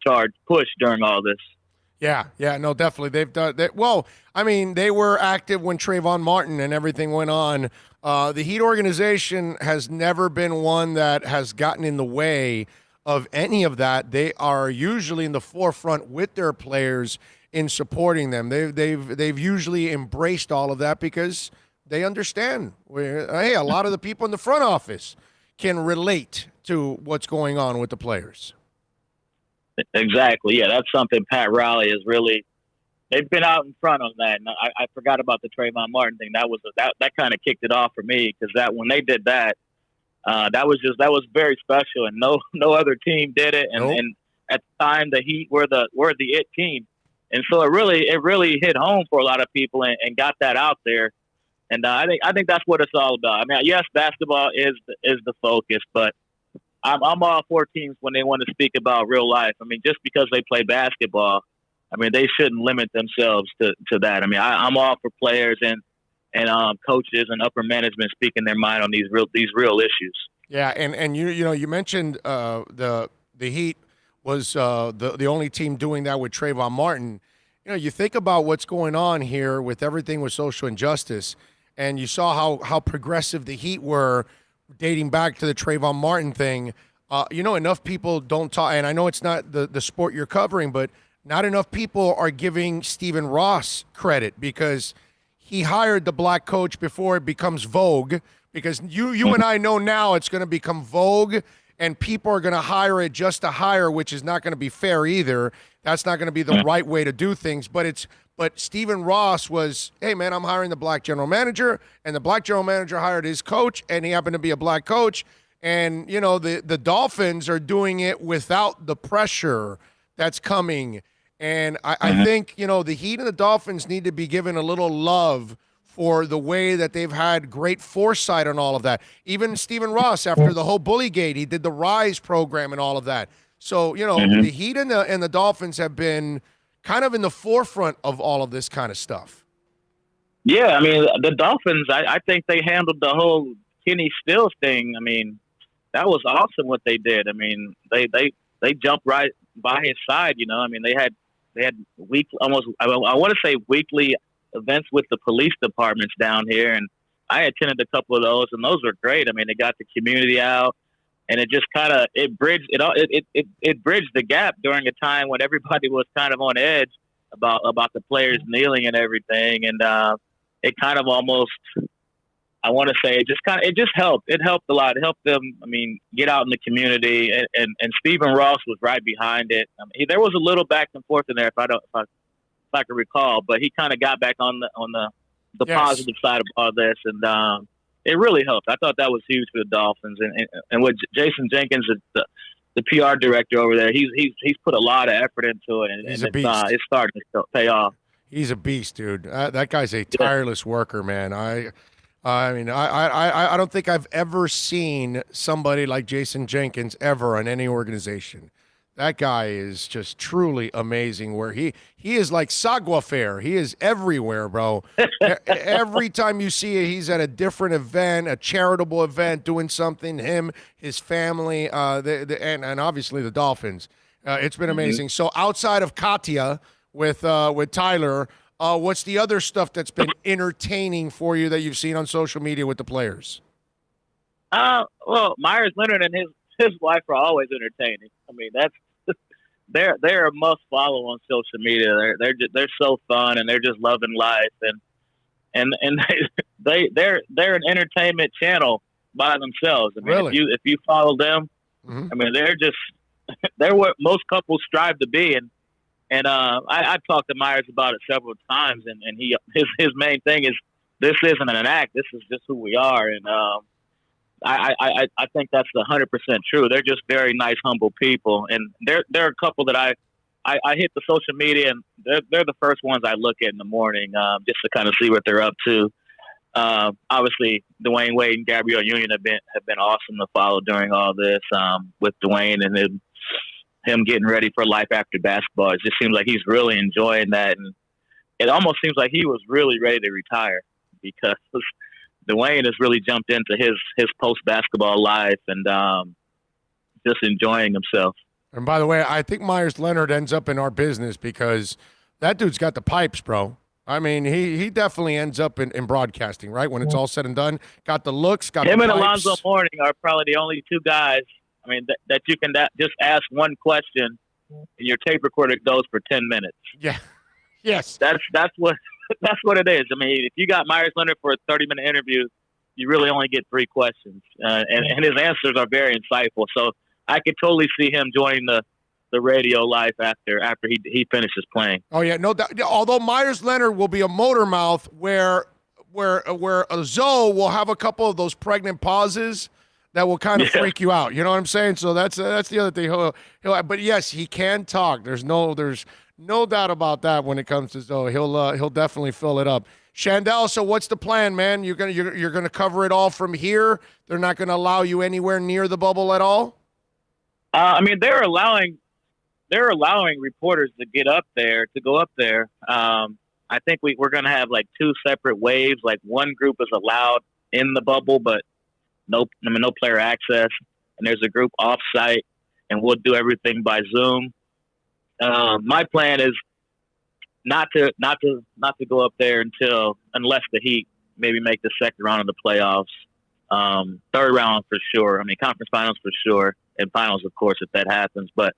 charge push during all this. Yeah, no, definitely they've done that. Well, I mean, they were active when Trayvon Martin and everything went on. The Heat organization has never been one that has gotten in the way of any of that. They are usually in the forefront with their players in supporting them. They've usually embraced all of that because they understand. Hey, a lot of the people in the front office can relate to what's going on with the players. Exactly. Yeah, that's something Pat Riley is really. They've been out in front on that, and I forgot about the Trayvon Martin thing. That kind of kicked it off for me because when they did that, that was very special, and no other team did it. And, Nope. and at the time, the Heat were the it team, and so it really hit home for a lot of people and got that out there. And I think that's what it's all about. I mean, yes, basketball is the focus, but I'm all for teams when they want to speak about real life. I mean, just because they play basketball, I mean, they shouldn't limit themselves to that. I mean, I'm all for players and coaches and upper management speaking their mind on these real issues. Yeah, and you mentioned the Heat was the only team doing that with Trayvon Martin. You know, you think about what's going on here with everything with social injustice, and you saw how progressive the Heat were dating back to the Trayvon Martin thing. Enough people don't talk, and I know it's not the sport you're covering, but not enough people are giving Stephen Ross credit because he hired the black coach before it becomes Vogue, because you and I know now it's going to become Vogue, and people are going to hire it just to hire, which is not going to be fair either. That's not going to be the right way to do things. But Stephen Ross was, hey, man, I'm hiring the black general manager, and the black general manager hired his coach, and he happened to be a black coach. And, the Dolphins are doing it without the pressure that's coming. And I think, the Heat and the Dolphins need to be given a little love for the way that they've had great foresight on all of that. Even Stephen Ross, after the whole Bullygate, he did the RISE program and all of that. So, the Heat and the Dolphins have been kind of in the forefront of all of this kind of stuff. Yeah, I mean, the Dolphins, I think they handled the whole Kenny Stills thing. I mean, was awesome what they did. I mean, they jumped right by his side. You know, I mean, they had weekly, almost I want to say weekly events with the police departments down here, and I attended a couple of those, and those were great. I mean, they got the community out, and it just kind of it bridged the gap during a time when everybody was kind of on edge about the players kneeling and everything, and it kind of almost, I want to say, it just helped. It helped a lot. It helped them, I mean, get out in the community, and Stephen Ross was right behind it. I mean, there was a little back and forth in there, if I can recall, but he kind of got back on the yes. positive side of all this, and it really helped. I thought that was huge for the Dolphins, and with Jason Jenkins, the PR director over there, he's put a lot of effort into it, and it's starting to pay off. He's a beast, dude. That guy's a tireless worker, man. I mean, I don't think I've ever seen somebody like Jason Jenkins ever in any organization. That guy is just truly amazing. Where he is like savoir-faire. He is everywhere, bro. Every time you see it, he's at a different event, a charitable event, doing something. Him, his family, and obviously the Dolphins. It's been amazing. So outside of Katya with Tyler, what's the other stuff that's been entertaining for you that you've seen on social media with the players? Well, Myers Leonard and his wife are always entertaining. I mean, they're a must follow on social media. They're so fun, and they're just loving life, and they're an entertainment channel by themselves. I mean, really? if you follow them, I mean, they're what most couples strive to be, and I talked to Myers about it several times, and his main thing is, this isn't an act. This is just who we are, and I think that's 100% true. They're just very nice, humble people, and they're a couple that I hit the social media, and they're the first ones I look at in the morning, just to kind of see what they're up to. Obviously, Dwayne Wade and Gabrielle Union have been awesome to follow during all this. With Dwayne and him getting ready for life after basketball, it just seems like he's really enjoying that, and it almost seems like he was really ready to retire, because Dwayne has really jumped into his post-basketball life and just enjoying himself. And by the way, I think Myers Leonard ends up in our business because that dude's got the pipes, bro. I mean, he definitely ends up in broadcasting, right? When it's all said and done. Got the looks, got him the and pipes. Alonzo Mourning are probably the only two guys, I mean, that you can just ask one question and your tape recorder goes for 10 minutes. Yeah. Yes. That's what it is. I mean, if you got Myers Leonard for a 30-minute interview, you really only get 3 questions, and his answers are very insightful. So I could totally see him joining the radio life after he finishes playing. Oh yeah, no doubt. Although Myers Leonard will be a motor mouth, where a Zoe will have a couple of those pregnant pauses that will kind of freak you out. You know what I'm saying? So that's the other thing. He'll but yes, he can talk. There's no doubt about that when it comes to Zoe. He'll definitely fill it up. Shandell, so what's the plan, man? You're gonna cover it all from here? They're not gonna allow you anywhere near the bubble at all? I mean, they're allowing reporters to go up there. I think we're gonna have like 2 separate waves. Like one group is allowed in the bubble, but no player access. And there's a group off-site, and we'll do everything by Zoom. My plan is not to go up there unless the Heat maybe make the second round of the playoffs, third round for sure. I mean, conference finals for sure, and finals, of course, if that happens. But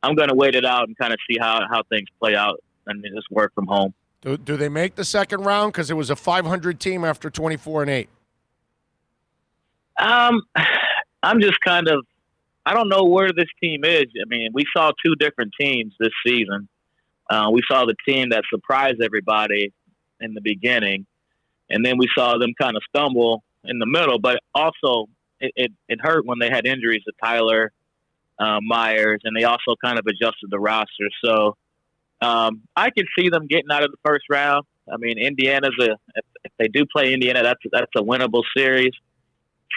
I'm going to wait it out and kind of see how things play out and just work from home. Do they make the second round? Because it was a 500 team after 24-8. I'm just kind of, I don't know where this team is. I mean, we saw 2 different teams this season. We saw the team that surprised everybody in the beginning, and then we saw them kind of stumble in the middle. But also, it hurt when they had injuries to Tyler Myers, and they also kind of adjusted the roster. So I could see them getting out of the first round. I mean, if they do play Indiana, that's a winnable series.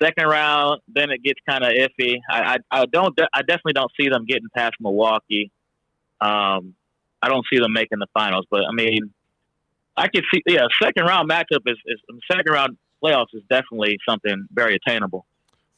Second round, then it gets kind of iffy. I definitely don't see them getting past Milwaukee. I don't see them making the finals, but I mean, I could see, second round matchup second round playoffs is definitely something very attainable.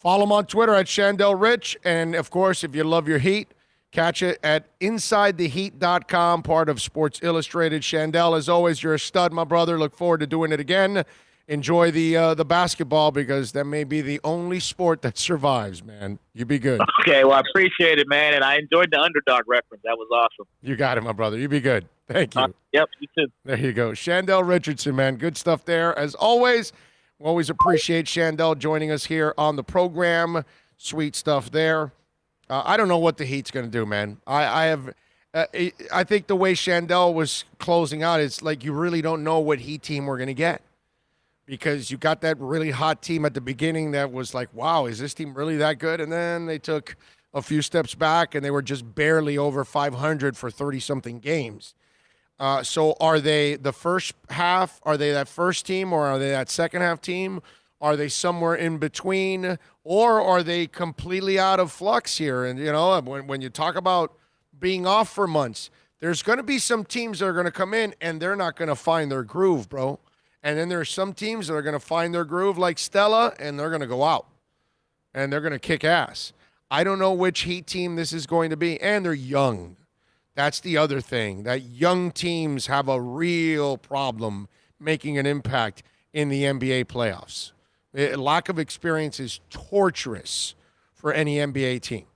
Follow him on Twitter at Shandell Rich. And, of course, if you love your Heat, catch it at InsideTheHeat.com, part of Sports Illustrated. Shandell, as always, you're a stud, my brother. Look forward to doing it again. Enjoy the basketball because that may be the only sport that survives, man. You be good. Okay, well, I appreciate it, man, and I enjoyed the underdog reference. That was awesome. You got it, my brother. You be good. Thank you. Yep, you too. There you go. Shandell Richardson, man. Good stuff there. As always, we always appreciate Shandell joining us here on the program. Sweet stuff there. I don't know what the Heat's going to do, man. I think the way Shandell was closing out, it's like you really don't know what Heat team we're going to get. Because you got that really hot team at the beginning that was like, wow, is this team really that good? And then they took a few steps back, and they were just barely over 500 for 30-something games. So are they the first half? Are they that first team, or are they that second half team? Are they somewhere in between, or are they completely out of flux here? And, you know, when you talk about being off for months, there's going to be some teams that are going to come in, and they're not going to find their groove, bro. And then there are some teams that are going to find their groove like Stella, and they're going to go out. And they're going to kick ass. I don't know which Heat team this is going to be. And they're young. That's the other thing. That young teams have a real problem making an impact in the NBA playoffs. Lack of experience is torturous for any NBA team.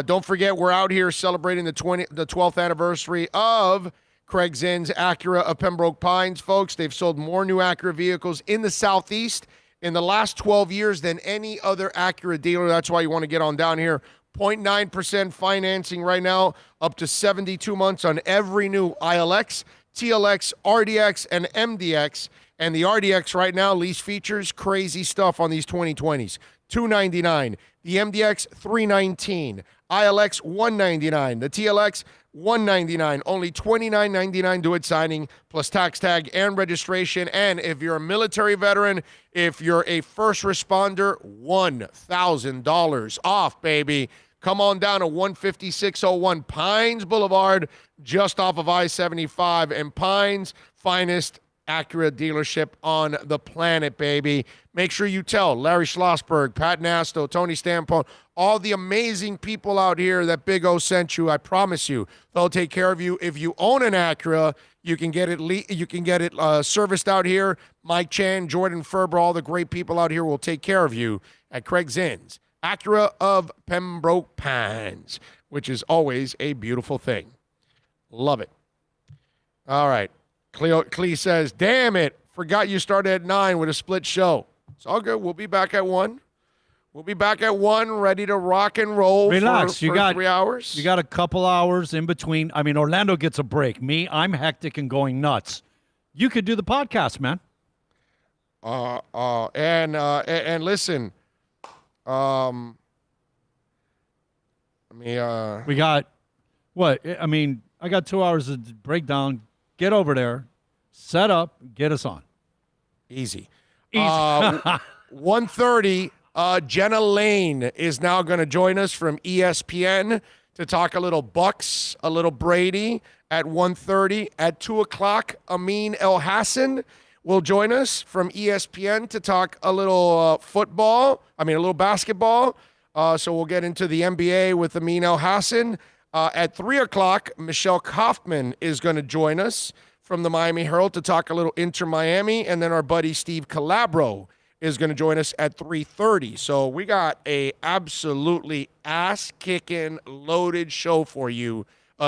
Don't forget, we're out here celebrating the 12th anniversary of Craig Zinn's Acura of Pembroke Pines, folks. They've sold more new Acura vehicles in the Southeast in the last 12 years than any other Acura dealer. That's why you want to get on down here. 0.9% financing right now, up to 72 months on every new ILX, TLX, RDX, and MDX. And the RDX right now, lease features, crazy stuff on these 2020s. $299. The MDX, $319. ILX, $199. The TLX, $199. Only $29.99 do it signing, plus tax tag and registration. And if you're a military veteran, if you're a first responder, $1,000 off, baby. Come on down to 15601 Pines Boulevard, just off of I-75, and Pines' finest Acura dealership on the planet, baby. Make sure you tell Larry Schlossberg, Pat Nasto, Tony Stampone, all the amazing people out here that Big O sent you. I promise you, they'll take care of you. If you own an Acura, you can get it serviced out here. Mike Chan, Jordan Ferber, all the great people out here will take care of you at Craig Zinn's Acura of Pembroke Pines, which is always a beautiful thing. Love it. All right. Clee says, damn it, forgot you started at 9 with a split show. It's all good. We'll be back at 1. We'll be back at 1, ready to rock and roll. Relax. For you got 3 hours. You got a couple hours in between. I mean, Orlando gets a break. Me, I'm hectic and going nuts. You could do the podcast, man. And listen, we got what? I mean, I got 2 hours of breakdown. Get over there, set up, get us on. Easy. 1:30, Jenna Lane is now going to join us from ESPN to talk a little Bucks, a little Brady at 1:30. At 2 o'clock, Amin Elhassan will join us from ESPN to talk a little a little basketball. So we'll get into the NBA with Amin Elhassan. At 3 o'clock, Michelle Kaufman is going to join us from the Miami Herald to talk a little Inter Miami. And then our buddy Steve Calabro is going to join us at 3:30. So we got a absolutely ass-kicking, loaded show for you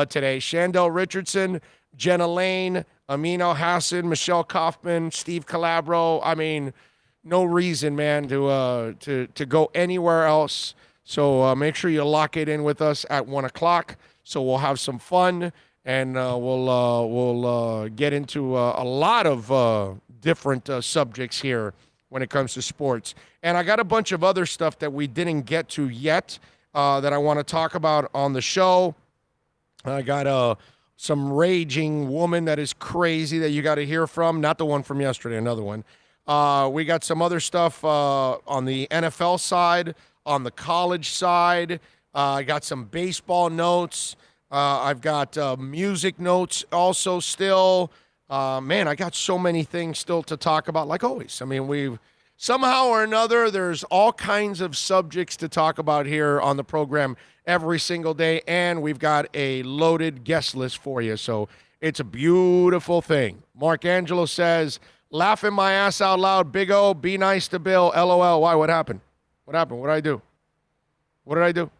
today. Shandell Richardson, Jenna Lane, Amin Elhassan, Michelle Kaufman, Steve Calabro. I mean, no reason, man, to go anywhere else. So make sure you lock it in with us at 1 o'clock. So we'll have some fun, and we'll get into a lot of different subjects here when it comes to sports. And I got a bunch of other stuff that we didn't get to yet that I want to talk about on the show. I got some raging woman that is crazy that you got to hear from. Not the one from yesterday, another one. We got some other stuff on the NFL side. On the college side, I got some baseball notes. I've got music notes also still. Man, I got so many things still to talk about, like always. I mean, somehow or another, there's all kinds of subjects to talk about here on the program every single day, and we've got a loaded guest list for you. So it's a beautiful thing. Mark Angelo says, laughing my ass out loud, Big O, be nice to Bill, LOL. Why? What happened? What happened? What did I do? What did I do?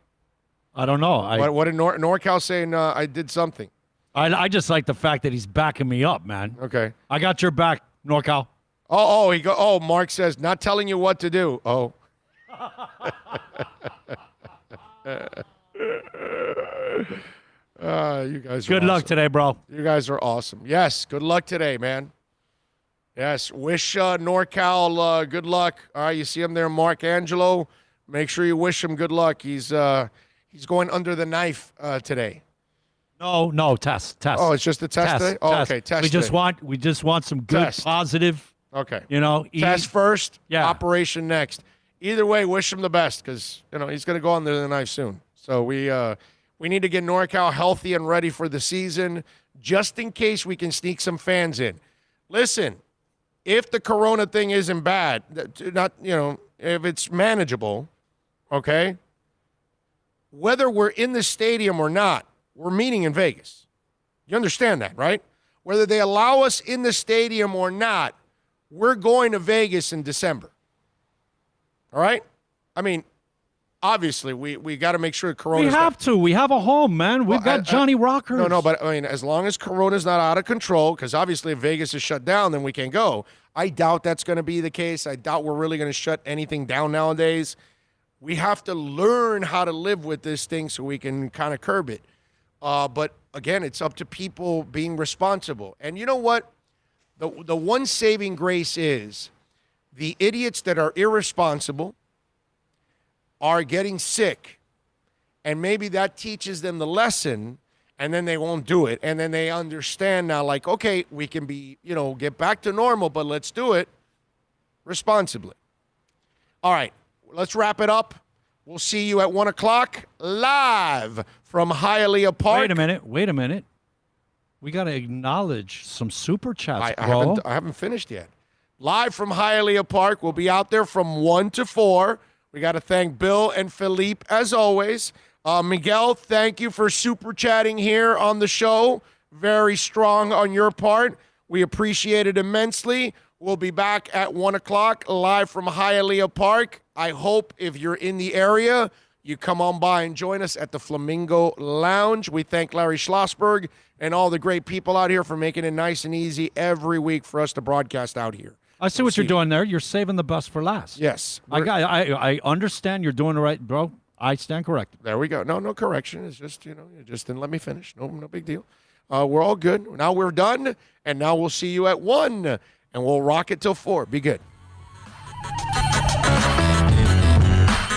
I don't know. What did NorCal saying I did something? I just like the fact that he's backing me up, man. Okay. I got your back, NorCal. Mark says, not telling you what to do. Oh. You guys are Good luck awesome. today, bro. You guys are awesome. Yes, good luck today, man. Yes, wish NorCal good luck. All right, you see him there, Mark Angelo. Make sure you wish him good luck. He's going under the knife today. No, test. Oh, it's just a test today? Oh, okay, test We just today. want some good Test. positive. Okay. Test first, Yeah. operation next. Either way, wish him the best because, he's going to go under the knife soon. So we need to get NorCal healthy and ready for the season just in case we can sneak some fans in. Listen, if the corona thing isn't bad, if it's manageable, okay, whether we're in the stadium or not, we're meeting in Vegas. You understand that, right? Whether they allow us in the stadium or not, we're going to Vegas in December. All right? I mean, obviously, we got to make sure Corona's We have to. We have a home, man. We've got Johnny Rockers. No, but I mean, as long as Corona's not out of control, because obviously if Vegas is shut down, then we can go. I doubt that's going to be the case. I doubt we're really going to shut anything down nowadays. We have to learn how to live with this thing so we can kind of curb it. But again, it's up to people being responsible. And you know what? The one saving grace is the idiots that are irresponsible are getting sick. And maybe that teaches them the lesson, and then they won't do it. And then they understand now, like, okay, we can be, get back to normal, but let's do it responsibly. All right, let's wrap it up. We'll see you at 1 o'clock live from Hialeah Park. Wait a minute. We got to acknowledge some super chats, bro. I haven't finished yet. Live from Hialeah Park. We'll be out there from 1 to 4. We got to thank Bill and Philippe, as always. Miguel, thank you for super chatting here on the show. Very strong on your part. We appreciate it immensely. We'll be back at 1 o'clock live from Hialeah Park. I hope if you're in the area, you come on by and join us at the Flamingo Lounge. We thank Larry Schlossberg and all the great people out here for making it nice and easy every week for us to broadcast out here. I see what you're doing there. You're saving the best for last. Yes. I understand you're doing it right, bro. I stand corrected. There we go. No correction. It's just, you just didn't let me finish. No big deal. We're all good. Now we're done, and now we'll see you at 1, and we'll rock it till 4. Be good.